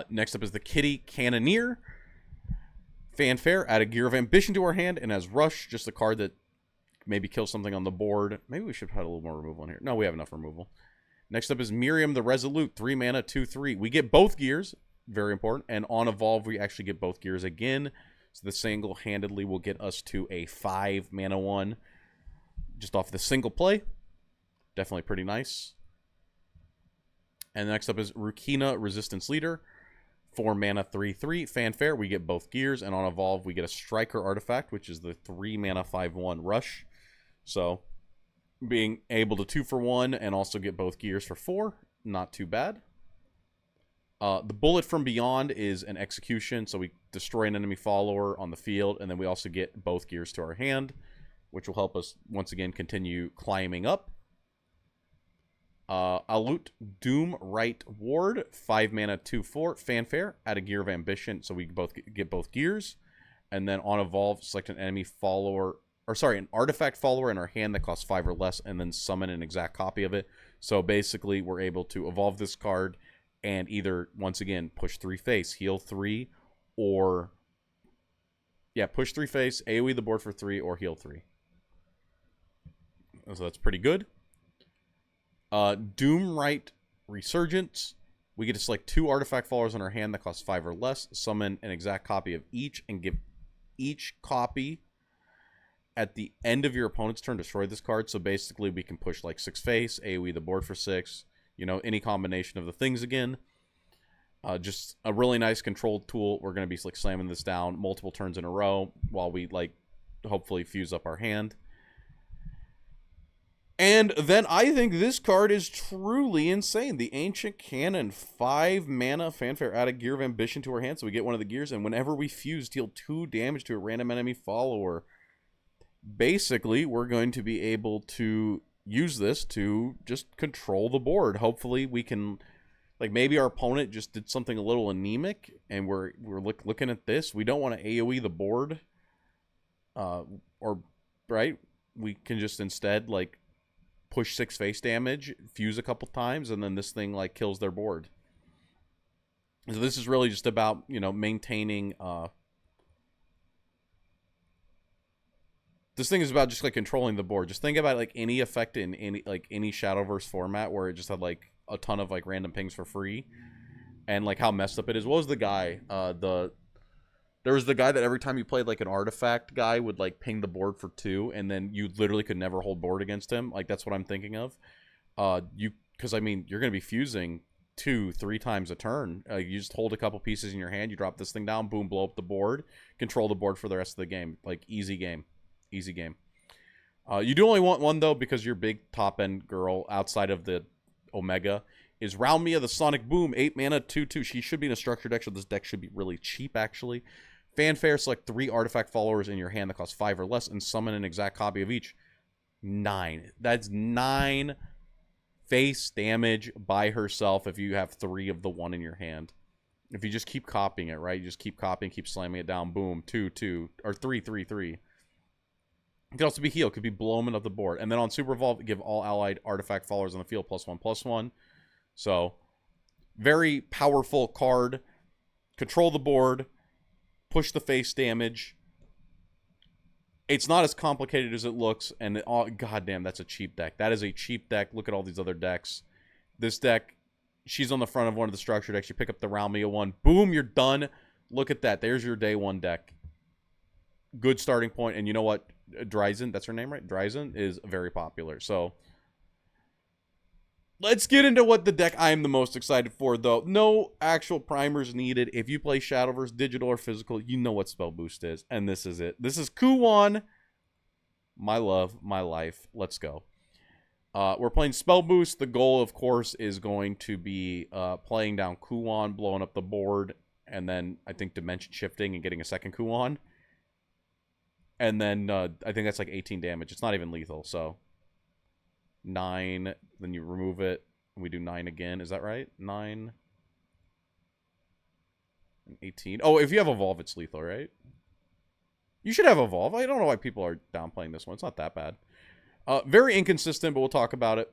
Next up is the Kitty Cannoneer. Fanfare, add a Gear of Ambition to our hand, and as Rush, just a card that maybe kills something on the board. Maybe we should put a little more removal in here. No, we have enough removal. Next up is Miriam the Resolute, 3 mana, 2/3. We get both gears, very important, and on Evolve, we actually get both gears again. So the single-handedly will get us to a 5 mana 1, just off the single play. Definitely pretty nice. And next up is Rukina, Resistance Leader. 4 mana, 3/3. Fanfare, we get both gears. And on Evolve, we get a Striker Artifact, which is the 3 mana, 5/1 Rush. So, being able to 2 for 1 and also get both gears for 4, not too bad. The Bullet from Beyond is an execution. So, we destroy an enemy follower on the field. And then we also get both gears to our hand, which will help us, once again, continue climbing up. Alut Doom Right Ward, 5 mana, 2/4. Fanfare, add a Gear of Ambition, so we both get both gears. And then on Evolve, select an enemy follower, or sorry, an artifact follower in our hand that costs 5 or less, and then summon an exact copy of it. So basically, we're able to evolve this card and either, once again, push 3 face, heal 3, or, yeah, push 3 face, AoE the board for 3, or heal 3. So that's pretty good. Doomright Resurgence. We get to select 2 artifact followers in our hand that cost 5 or less. Summon an exact copy of each and give each copy at the end of your opponent's turn. Destroy this card. So basically we can push like 6 face, AoE the board for 6. You know, any combination of the things again. Just a really nice controlled tool. We're going to be like slamming this down multiple turns in a row while we like hopefully fuse up our hand. And then I think this card is truly insane. The Ancient Cannon, 5 mana, Fanfare, add a Gear of Ambition to our hand, so we get one of the gears, and whenever we fuse, deal 2 damage to a random enemy follower. Basically, we're going to be able to use this to just control the board. Hopefully, we can, like, maybe our opponent just did something a little anemic, and we're looking at this. We don't want to AoE the board, right? We can just instead, like, push 6 face damage, fuse a couple times, and then this thing like kills their board. So this is really just about, you know, maintaining this thing is about just like controlling the board. Just think about like any effect in any Shadowverse format where it just had like a ton of like random pings for free, and like how messed up it is. What was the guy? There was the guy that every time you played like an artifact guy would like ping the board for 2, and then you literally could never hold board against him. Like that's what I'm thinking of. Because I mean you're gonna be fusing 2-3 times a turn. You just hold a couple pieces in your hand, you drop this thing down, boom, blow up the board, control the board for the rest of the game. Like easy game, easy game. You do only want one though because your big top end girl outside of the Omega is Ralmia the Sonic Boom, 8 mana, 2/2. She should be in a structured deck, so this deck should be really cheap actually. Fanfare, select 3 artifact followers in your hand that cost 5 or less and summon an exact copy of each. 9. That's 9 face damage by herself if you have 3 of the one in your hand. If you just keep copying it, right? You just keep copying, keep slamming it down. Boom. 2/2. Or 3/3/3. It could also be heal. It could be blowment of the board. And then on Super Evolve, give all allied artifact followers on the field +1/+1. So, very powerful card. Control the board. Push the face damage. It's not as complicated as it looks, and oh, goddamn, that's a cheap deck. That is a cheap deck. Look at all these other decks. This deck, she's on the front of one of the structure decks. You pick up the Ralmia one. Boom, you're done. Look at that. There's your day 1 deck. Good starting point. And you know what? Dryzen, that's her name, right? Dryzen is very popular. So, let's get into what the deck I am the most excited for, though. No actual primers needed. If you play Shadowverse, digital or physical, you know what Spell Boost is. And this is it. This is Kuwan. My love, my life. Let's go. We're playing Spell Boost. The goal, of course, is going to be playing down Kuwan, blowing up the board, and then I think dimension shifting and getting a second Kuwan. And then I think that's like 18 damage. It's not even lethal, so 9, then you remove it, and we do 9 again. Is that right? 9 and 18. Oh, if you have Evolve, it's lethal, right? You should have Evolve. I don't know why people are downplaying this one. It's not that bad. Very inconsistent, but we'll talk about it.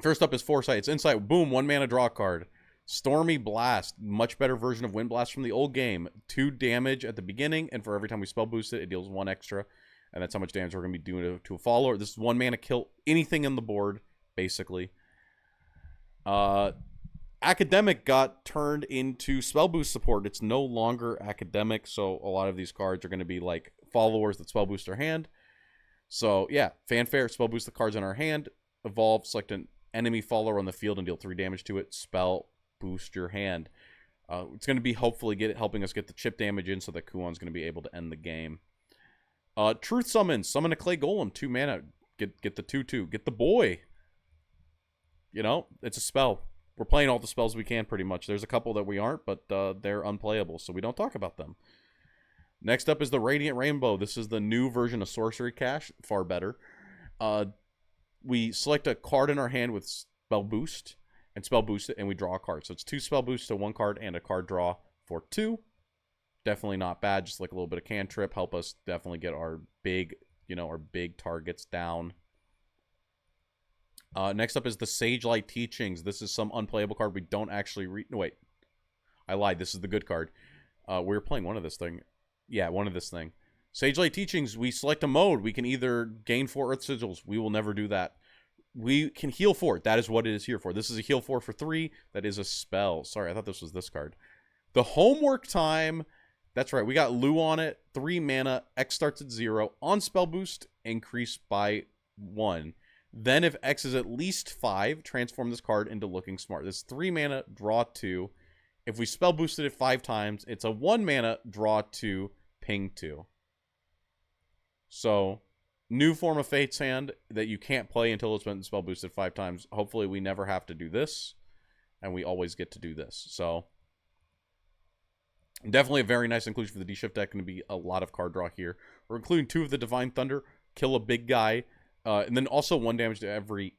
First up is Foresight. It's Insight. Boom, 1 mana draw card. Stormy Blast. Much better version of Wind Blast from the old game. 2 damage at the beginning, and for every time we spell boost it, it deals 1 extra. And that's how much damage we're going to be doing to a follower. This is 1 mana, kill anything in the board, basically. Academic got turned into Spell Boost support. It's no longer Academic, so a lot of these cards are going to be like followers that Spell Boost our hand. So, yeah, Fanfare, Spell Boost the cards in our hand. Evolve, select an enemy follower on the field and deal 3 damage to it. Spell Boost your hand. It's going to be hopefully helping us get the chip damage in so that Kuwan's going to be able to end the game. Truth Summon. Summon a Clay Golem. 2 mana. Get the 2/2. Get the boy. You know, it's a spell. We're playing all the spells we can pretty much. There's a couple that we aren't, but they're unplayable, so we don't talk about them. Next up is the Radiant Rainbow. This is the new version of Sorcery Cache. Far better. We select a card in our hand with Spell Boost and Spell Boost it, and we draw a card. So it's 2 Spell Boosts to 1 card and a card draw for 2. Definitely not bad. Just like a little bit of cantrip. Help us definitely get our big, our big targets down. Next up is the Sagelight Teachings. This is some unplayable card we don't actually read. No, wait. I lied. This is the good card. We're playing one of this thing. Yeah, one of this thing. Sagelight Teachings, we select a mode. We can either gain 4 Earth Sigils. We will never do that. We can heal 4. That is what it is here for. This is a heal 4 for 3. That is a spell. Sorry, I thought this was this card. The Homework Time. That's right. We got Lu on it. 3 mana. X starts at 0. On Spell Boost, increase by 1. Then if X is at least 5, transform this card into Looking Smart. This 3 mana, draw 2. If we spell boosted it 5 times, it's a 1 mana, draw 2, ping 2. So, new form of Fate's Hand that you can't play until it's been spell boosted 5 times. Hopefully we never have to do this, and we always get to do this. So, definitely a very nice inclusion for the D-Shift deck. Going to be a lot of card draw here. We're including 2 of the Divine Thunder, kill a big guy, and then also 1 damage to every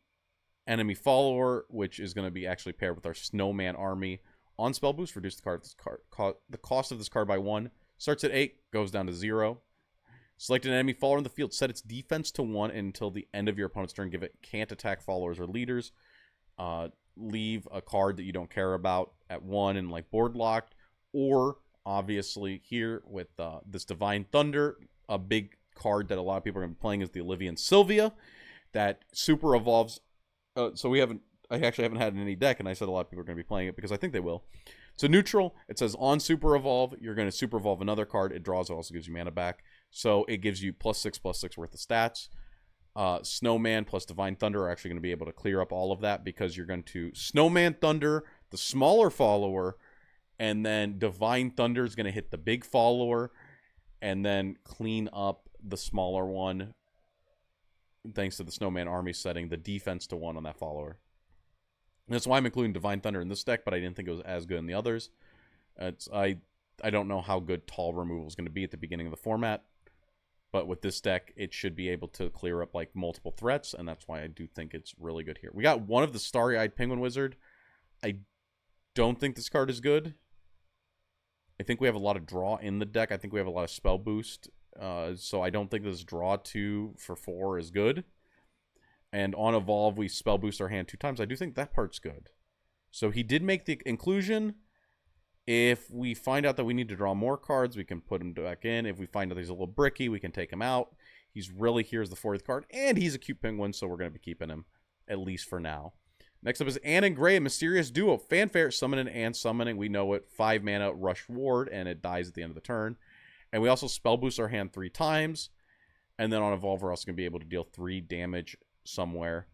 enemy follower, which is going to be actually paired with our Snowman army. On spell boost, reduce the cost of this card by 1. Starts at 8, goes down to 0. Select an enemy follower in the field. Set its defense to 1 until the end of your opponent's turn. Give it can't attack followers or leaders. Leave a card that you don't care about at 1 and like board locked. Or, obviously, here with this Divine Thunder, a big card that a lot of people are going to be playing is the Olivian Sylvia. That super evolves. So I actually haven't had it in any deck, and I said a lot of people are going to be playing it because I think they will. So neutral, it says on super evolve, you're going to super evolve another card. It draws, it also gives you mana back. So it gives you +6/+6 worth of stats. Snowman plus Divine Thunder are actually going to be able to clear up all of that because you're going to Snowman Thunder, the smaller follower, and then Divine Thunder is going to hit the big follower and then clean up the smaller one thanks to the Snowman army setting the defense to 1 on that follower. That's why I'm including Divine Thunder in this deck, but I didn't think it was as good in the others. I don't know how good Tall removal is going to be at the beginning of the format, but with this deck, it should be able to clear up like multiple threats, and that's why I do think it's really good here. We got one of the Starry-Eyed Penguin Wizard. I don't think this card is good. I think we have a lot of draw in the deck. I think we have a lot of spell boost, so I don't think this draw 2 for 4 is good. And on evolve, we spell boost our hand 2 times. I do think that part's good. So he did make the inclusion. If we find out that we need to draw more cards, we can put him back in. If we find out he's a little bricky, we can take him out. He's really here as the 4th card. And he's a cute penguin, so we're going to be keeping him, at least for now. Next up is Anne and Gray, a mysterious duo. Fanfare, summoning and summoning. We know it. 5 mana, rush ward, and it dies at the end of the turn. And we also spell boost our hand 3 times. And then on evolve, we're also going to be able to deal 3 damage somewhere.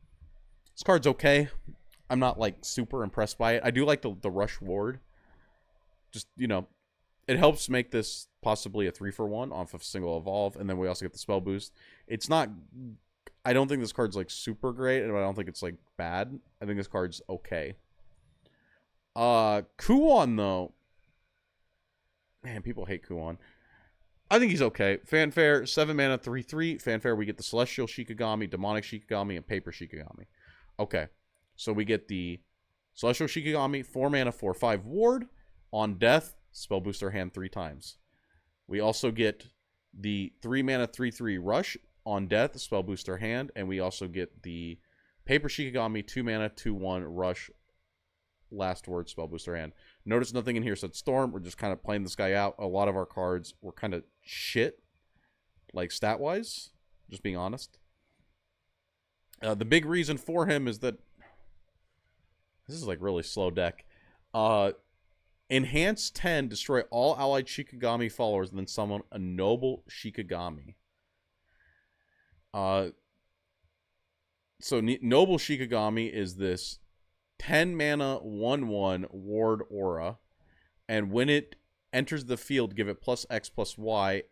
This card's okay. I'm not like super impressed by it. I do like the rush ward. Just, you know, it helps make this possibly a 3-for-1 off of single evolve, and then we also get the spell boost. It's not, I don't think this card's like super great, and I don't think it's like bad. I think this card's okay. Kuon though, man, people hate Kuon. I think he's okay. Fanfare, 7 mana, 3/3. Fanfare, we get the Celestial Shikigami, Demonic Shikigami, and Paper Shikigami. Okay, so we get the Celestial Shikigami, 4 mana, 4/5 ward. On death, spell boost our hand 3 times. We also get the 3 mana, 3/3 rush. On death, spell boost our hand. And we also get the Paper Shikigami, 2 mana, 2/1 rush. Last word, spell boost our hand. Notice nothing in here said Storm. We're just kind of playing this guy out. A lot of our cards were kind of shit, like stat-wise, just being honest. The big reason for him is that this is like really slow deck. Enhance 10, destroy all allied Shikigami followers, and then summon a Noble Shikigami. So Noble Shikigami is this 10 mana 1/1 ward aura, and when it enters the field, give it +X+Y,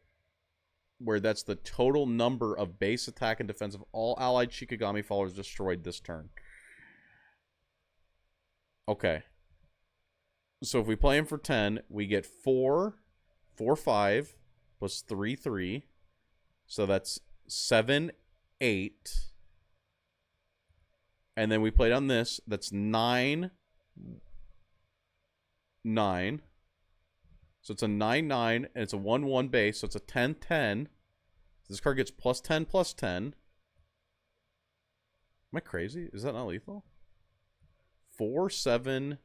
where that's the total number of base attack and defense of all allied Shikigami followers destroyed this turn. Okay. So if we play him for 10, we get 4/5 plus 3/3. So that's 7, 8. And then we played on this. That's 9, 9. So it's a 9/9, and it's a 1/1 base. So it's a 10/10. This card gets +10/+10. Am I crazy? Is that not lethal? 4, 7.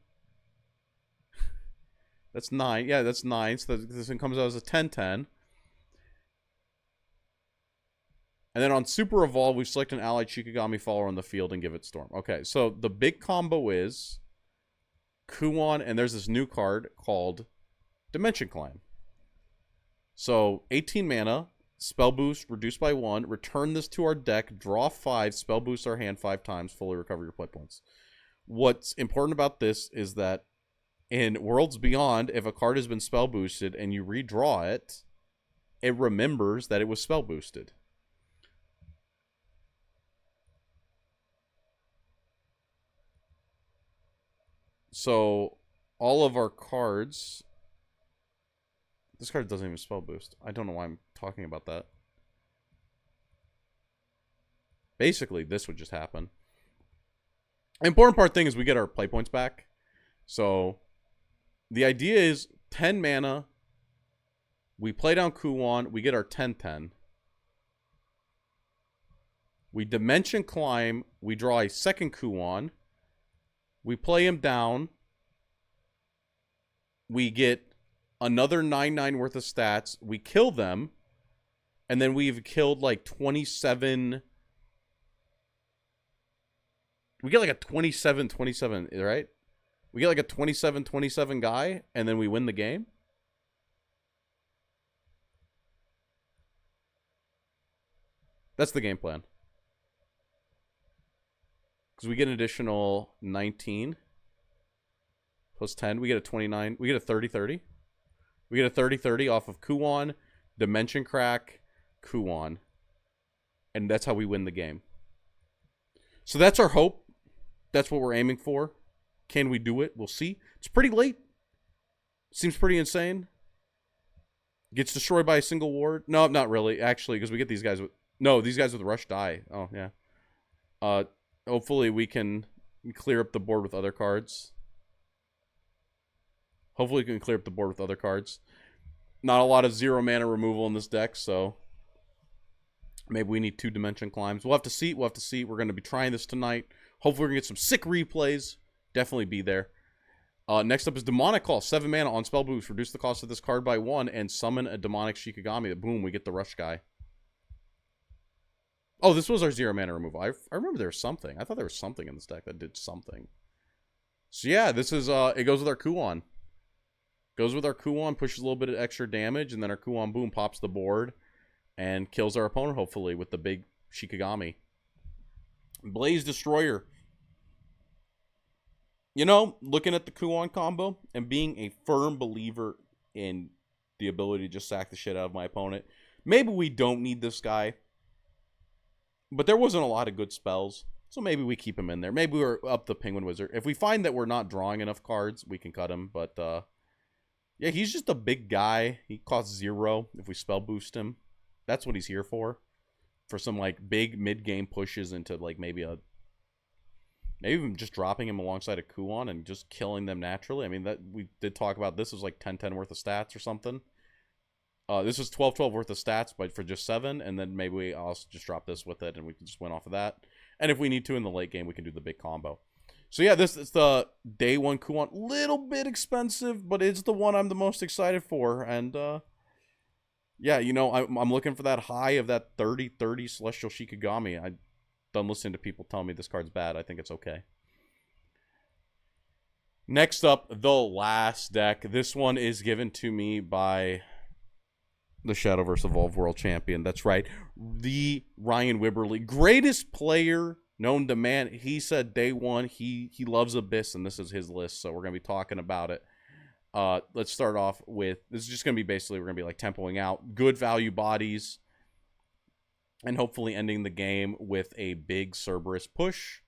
That's 9. Yeah, that's 9. So this one comes out as a 10/10. And then on Super Evolve, we select an allied Shikigami follower on the field and give it Storm. Okay, so the big combo is Kuon, and there's this new card called Dimension Climb. So 18 mana, spell boost, reduced by 1. Return this to our deck, draw 5, spell boost our hand 5 times, fully recover your play points. What's important about this is that In Worlds Beyond, if a card has been spell boosted and you redraw it, it remembers that it was spell boosted. So all of our cards... This card doesn't even spell boost. I don't know why I'm talking about that. Basically, this would just happen. The important part thing is we get our play points back. So the idea is 10 mana. We play down Kuwan. We get our 10/10. We Dimension Climb. We draw a second Kuwan. We play him down. We get another 9/9 worth of stats. We kill them. And then we've killed like 27... We get like a 27-27, right? We get like a 27-27 guy, and then we win the game. That's the game plan. Because we get an additional 19 plus 10. We get a 29. We get a 30-30. We get a 30-30 off of Kuwan, Dimension Crack, Kuwan. And that's how we win the game. So that's our hope. That's what we're aiming for. Can we do it? We'll see. It's pretty late. Seems pretty insane. Gets destroyed by a single ward. No, not really. Actually, because we get these guys with... No, these guys with Rush die. Oh, yeah. Hopefully we can clear up the board with other cards. Hopefully we can clear up the board with other cards. Not a lot of 0 mana removal in this deck, so... Maybe we need 2 Dimension Climbs. We'll have to see. We'll have to see. We're going to be trying this tonight. Hopefully we're going to get some sick replays. Definitely be there. Next up is Demonic Call. 7 mana on spell boost. Reduce the cost of this card by 1 and summon a Demonic Shikigami. Boom, we get the Rush guy. Oh, this was our 0 mana removal. I remember there was something. I thought there was something in this deck that did something. So yeah, this is, it goes with our Kuwan. Goes with our Kuwan, pushes a little bit of extra damage, and then our Kuwan, boom, pops the board and kills our opponent, hopefully, with the big Shikigami. Blaze Destroyer. You know, looking at the Kuwan combo and being a firm believer in the ability to just sack the shit out of my opponent. Maybe we don't need this guy. But there wasn't a lot of good spells. So maybe we keep him in there. Maybe we're up the Penguin Wizard. If we find that we're not drawing enough cards, we can cut him. But, yeah, he's just a big guy. He costs 0 if we spell boost him. That's what he's here for. For some, like, big mid-game pushes into, like, maybe even just dropping him alongside a Kuwan and just killing them naturally. I mean, that we did talk about this was like 10-10 worth of stats or something. This is 12-12 worth of stats, but for just 7. And then maybe we also just drop this with it and we can just win off of that. And if we need to in the late game, we can do the big combo. So yeah, this is the day 1 Kuwan. Little bit expensive, but it's the one I'm the most excited for. And, yeah, you know, I'm looking for that high of that 30-30 Celestial Shikigami. I'm done listening to people tell me this card's bad. I think it's okay. Next up, the last deck. This one is given to me by the Shadowverse Evolved World Champion. That's right. The Ryan Wibberley. Greatest player known to man. He said day 1 he loves Abyss, and this is his list, so we're going to be talking about it. Let's start off with, this is just going to be basically, we're going to be like tempoing out good value bodies and hopefully ending the game with a big Cerberus push,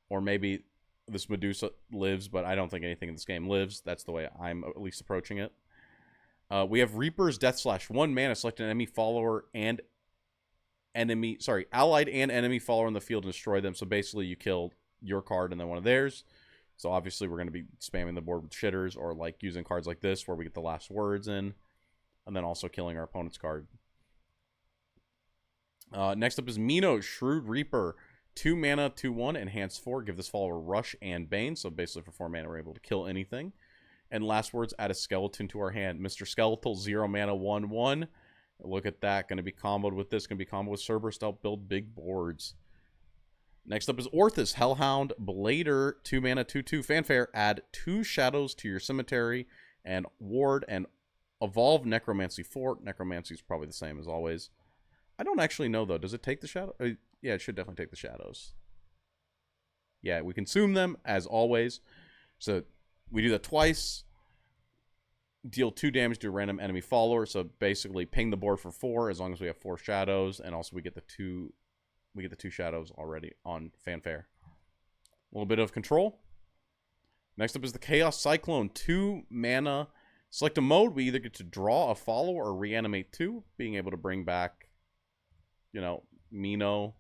or maybe this Medusa lives, but I don't think anything in this game lives. That's the way I'm at least approaching it. We have Reaper's Death Slash. 1 mana, select an enemy follower and allied and enemy follower in the field and destroy them. So basically you kill your card and then one of theirs. So obviously we're going to be spamming the board with shitters or like using cards like this where we get the last words in. And then also killing our opponent's card. Next up is Mino, Shrewd Reaper. 2 mana, 2/1, enhance 4. Give this follower Rush and Bane. So basically for 4 mana we're able to kill anything. And last words, add a skeleton to our hand. Mr. Skeletal, 0 mana, 1/1. Look at that. Going to be comboed with this. Going to be comboed with Cerberus to help build big boards. Next up is Orthus, Hellhound, Blader, 2 mana, 2/2, Fanfare. Add 2 shadows to your cemetery and ward and evolve Necromancy 4. Necromancy is probably the same as always. I don't actually know, though. Does it take the shadow? Yeah, it should definitely take the shadows. Yeah, we consume them, as always. So, We do that twice. Deal 2 damage to a random enemy follower. So basically ping the board for 4 as long as we have 4 shadows. And also we get the 2 shadows already on Fanfare. A little bit of control. Next up is the Chaos Cyclone. 2 mana. Select a mode. We either get to draw a follower or reanimate 2. Being able to bring back, you know, Mino,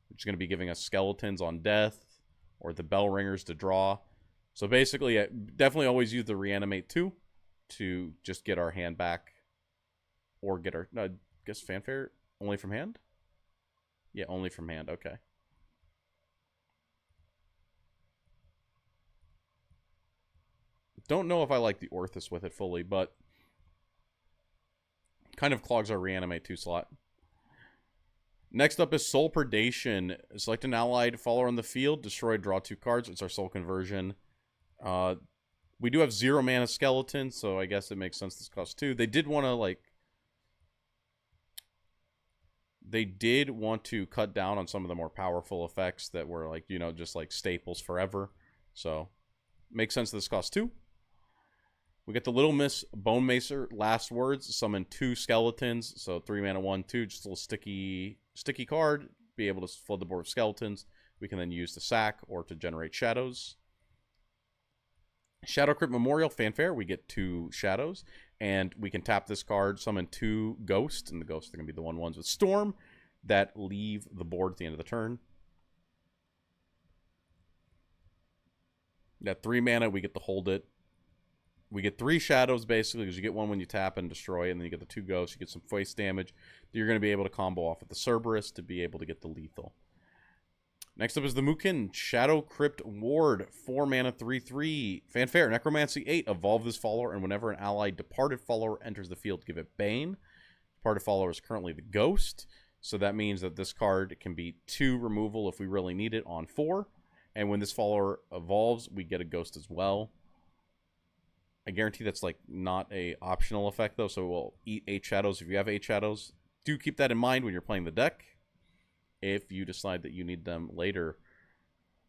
which is going to be giving us skeletons on death, or the bell ringers to draw. So basically, definitely always use the reanimate 2 to just get our hand back, or get our, I guess Fanfare only from hand? Yeah, only from hand, okay. Don't know if I like the Orthus with it fully, but kind of clogs our reanimate 2 slot. Next up is Soul Predation. Select an allied follower on the field. Destroy, draw 2 cards. It's our soul conversion. We do have 0 mana skeleton, so I guess it makes sense this costs 2. They did want to, like... They did want to cut down on some of the more powerful effects that were, like, you know, just, like, staples forever. So, makes sense this costs 2. We get the Little Miss Bone Macer, Last Words, summon 2 skeletons, so 3 mana, 1, 2, just a little sticky card, be able to flood the board with skeletons. We can then use to sack or to generate shadows. Shadow Crypt Memorial, Fanfare, we get 2 shadows, and we can tap this card, summon 2 ghosts, and the ghosts are going to be the 1/1s with Storm that leave the board at the end of the turn. At 3 mana, we get to hold it. We get 3 shadows, basically, because you get 1 when you tap and destroy, and then you get the 2 ghosts. You get some face damage that you're going to be able to combo off with the Cerberus to be able to get the lethal. Next up is the Mukin Shadow Crypt Ward. 4 mana, 3/3. Fanfare, Necromancy 8. Evolve this follower, and whenever an allied departed follower enters the field, give it Bane. Departed follower is currently the Ghost, so that means that this card can be 2 removal if we really need it on 4. And when this follower evolves, we get a Ghost as well. I guarantee that's, like, not a optional effect, though, so we'll eat 8 shadows if you have 8 shadows. Do keep that in mind when you're playing the deck, if you decide that you need them later.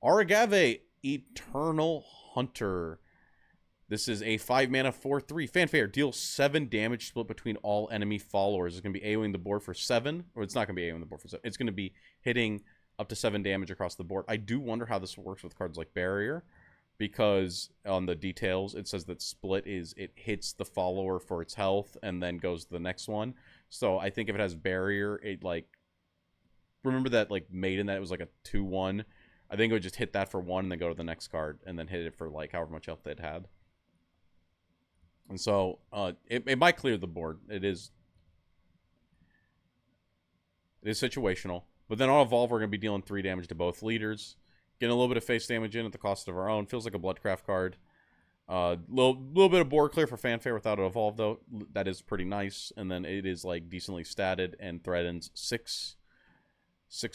Aragave, Eternal Hunter. This is a 5 mana, 4/3. Fanfare, deal 7 damage split between all enemy followers. It's going to be AoEing the board for 7, or it's not going to be AoEing the board for 7. It's going to be hitting up to 7 damage across the board. I do wonder how this works with cards like Barrier, because on the details it says that split is it hits the follower for its health and then goes to the next one. So I think if it has Barrier, it, like, remember that, like, Maiden, that it was like a 2/1. I think it would just hit that for 1 and then go to the next card and then hit it for, like, however much health it had. And so it might clear the board. It is situational. But then on Evolve, we're going to be dealing 3 damage to both leaders. Getting a little bit of face damage in at the cost of our own. Feels like a Bloodcraft card. Little bit of board clear for Fanfare without it Evolve, though. That is pretty nice. And then it is, like, decently statted and threatens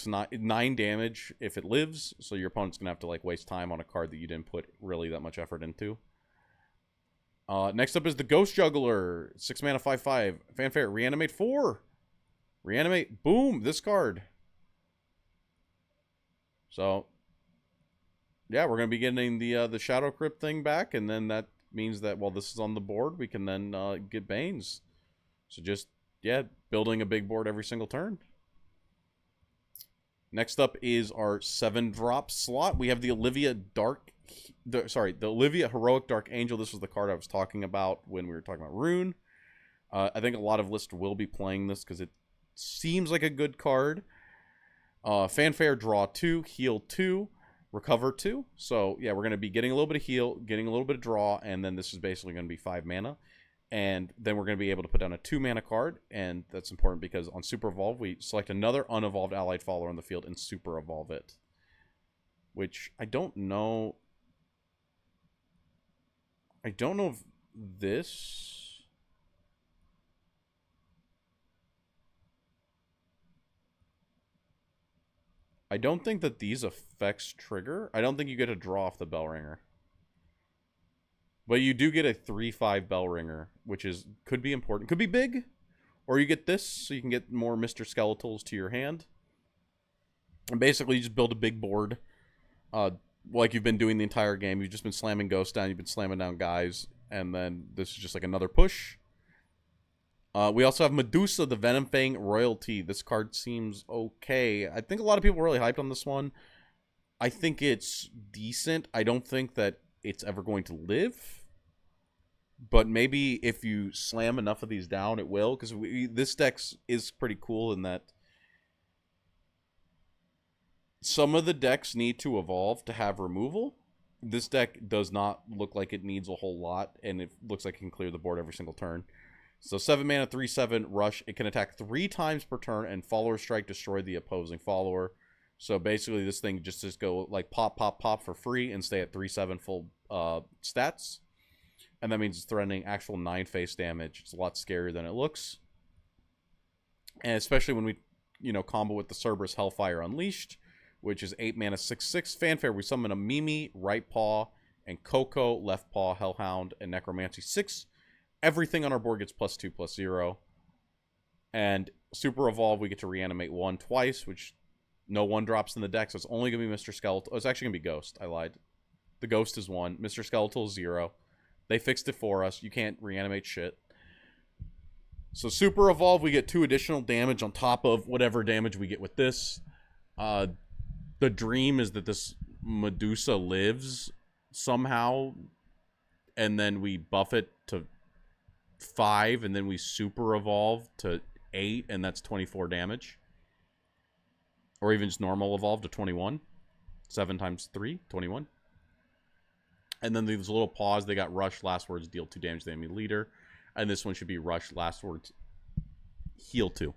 9 damage if it lives. So your opponent's going to have to, like, waste time on a card that you didn't put really that much effort into. Next up is the Ghost Juggler. 6 mana, 5/5. Fanfare, Reanimate 4. Reanimate. Boom. This card. So, yeah, we're going to be getting the Shadow Crypt thing back, and then that means that while this is on the board, we can then get Banes. So just, yeah, building a big board every single turn. Next up is our 7-drop slot. We have the Olivia the Olivia Heroic Dark Angel. This was the card I was talking about when we were talking about Rune. I think a lot of lists will be playing this because it seems like a good card. Fanfare, draw 2, heal 2. Recover 2. So, yeah, we're going to be getting a little bit of heal, getting a little bit of draw, and then this is basically going to be 5 mana. And then we're going to be able to put down a 2 mana card, and that's important because on Super Evolve, we select another unevolved allied follower on the field and Super Evolve it. Which, I don't know if this... I don't think that these effects trigger. I don't think you get a draw off the Bell Ringer. But you do get a 3/5 Bell Ringer, which could be important. Could be big. Or you get this, so you can get more Mr. Skeletals to your hand. And basically, you just build a big board. like you've been doing the entire game. You've just been slamming ghosts down. You've been slamming down guys. And then this is just like another push. We also have Medusa, the Venom Fang Royalty. This card seems okay. I think a lot of people are really hyped on this one. I think it's decent. I don't think that it's ever going to live. But maybe if you slam enough of these down, it will. Because this deck is pretty cool in that some of the decks need to evolve to have removal. This deck does not look like it needs a whole lot. And it looks like it can clear the board every single turn. So 7 mana, 3/7, rush. It can attack 3 times per turn, and Follower Strike destroy the opposing follower. So basically, this thing just go like pop, pop, pop for free and stay at 3/7 full stats. And that means it's threatening actual 9 face damage. It's a lot scarier than it looks. And especially when we, combo with the Cerberus Hellfire Unleashed, which is 8 mana, 6/6. Fanfare, we summon a Mimi, Right Paw, and Coco, Left Paw, Hellhound, and Necromancy 6. Everything on our board gets +2/+0. And Super Evolve, we get to reanimate 1 twice, which no 1 drops in the deck, so it's only going to be Mr. Skeletal. Oh, it's actually going to be Ghost. I lied. The Ghost is 1. Mr. Skeletal is 0. They fixed it for us. You can't reanimate shit. So Super Evolve, we get 2 additional damage on top of whatever damage we get with this. The dream is that this Medusa lives somehow, and then we buff it to 5, and then we Super Evolve to 8, and that's 24 damage. Or even just normal evolve to 21. 7 times 3, 21. And then these little paws, they got rush, last words, deal 2 damage to the enemy leader. And this one should be rush, last words, heal 2.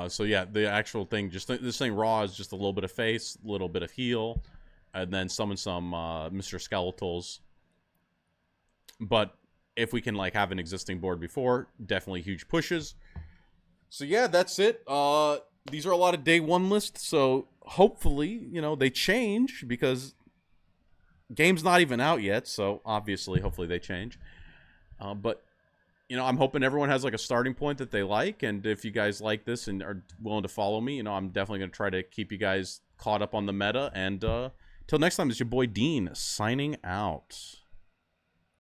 So yeah, the actual thing, this thing raw is just a little bit of face, a little bit of heal, and then summon some Mr. Skeletals. But if we can like have an existing board before, definitely huge pushes. So yeah, that's it. These are a lot of day 1 lists, so hopefully, they change because game's not even out yet, so obviously, hopefully they change. But, I'm hoping everyone has like a starting point that they like, and if you guys like this and are willing to follow me, I'm definitely going to try to keep you guys caught up on the meta, and till next time, it's your boy Dean signing out.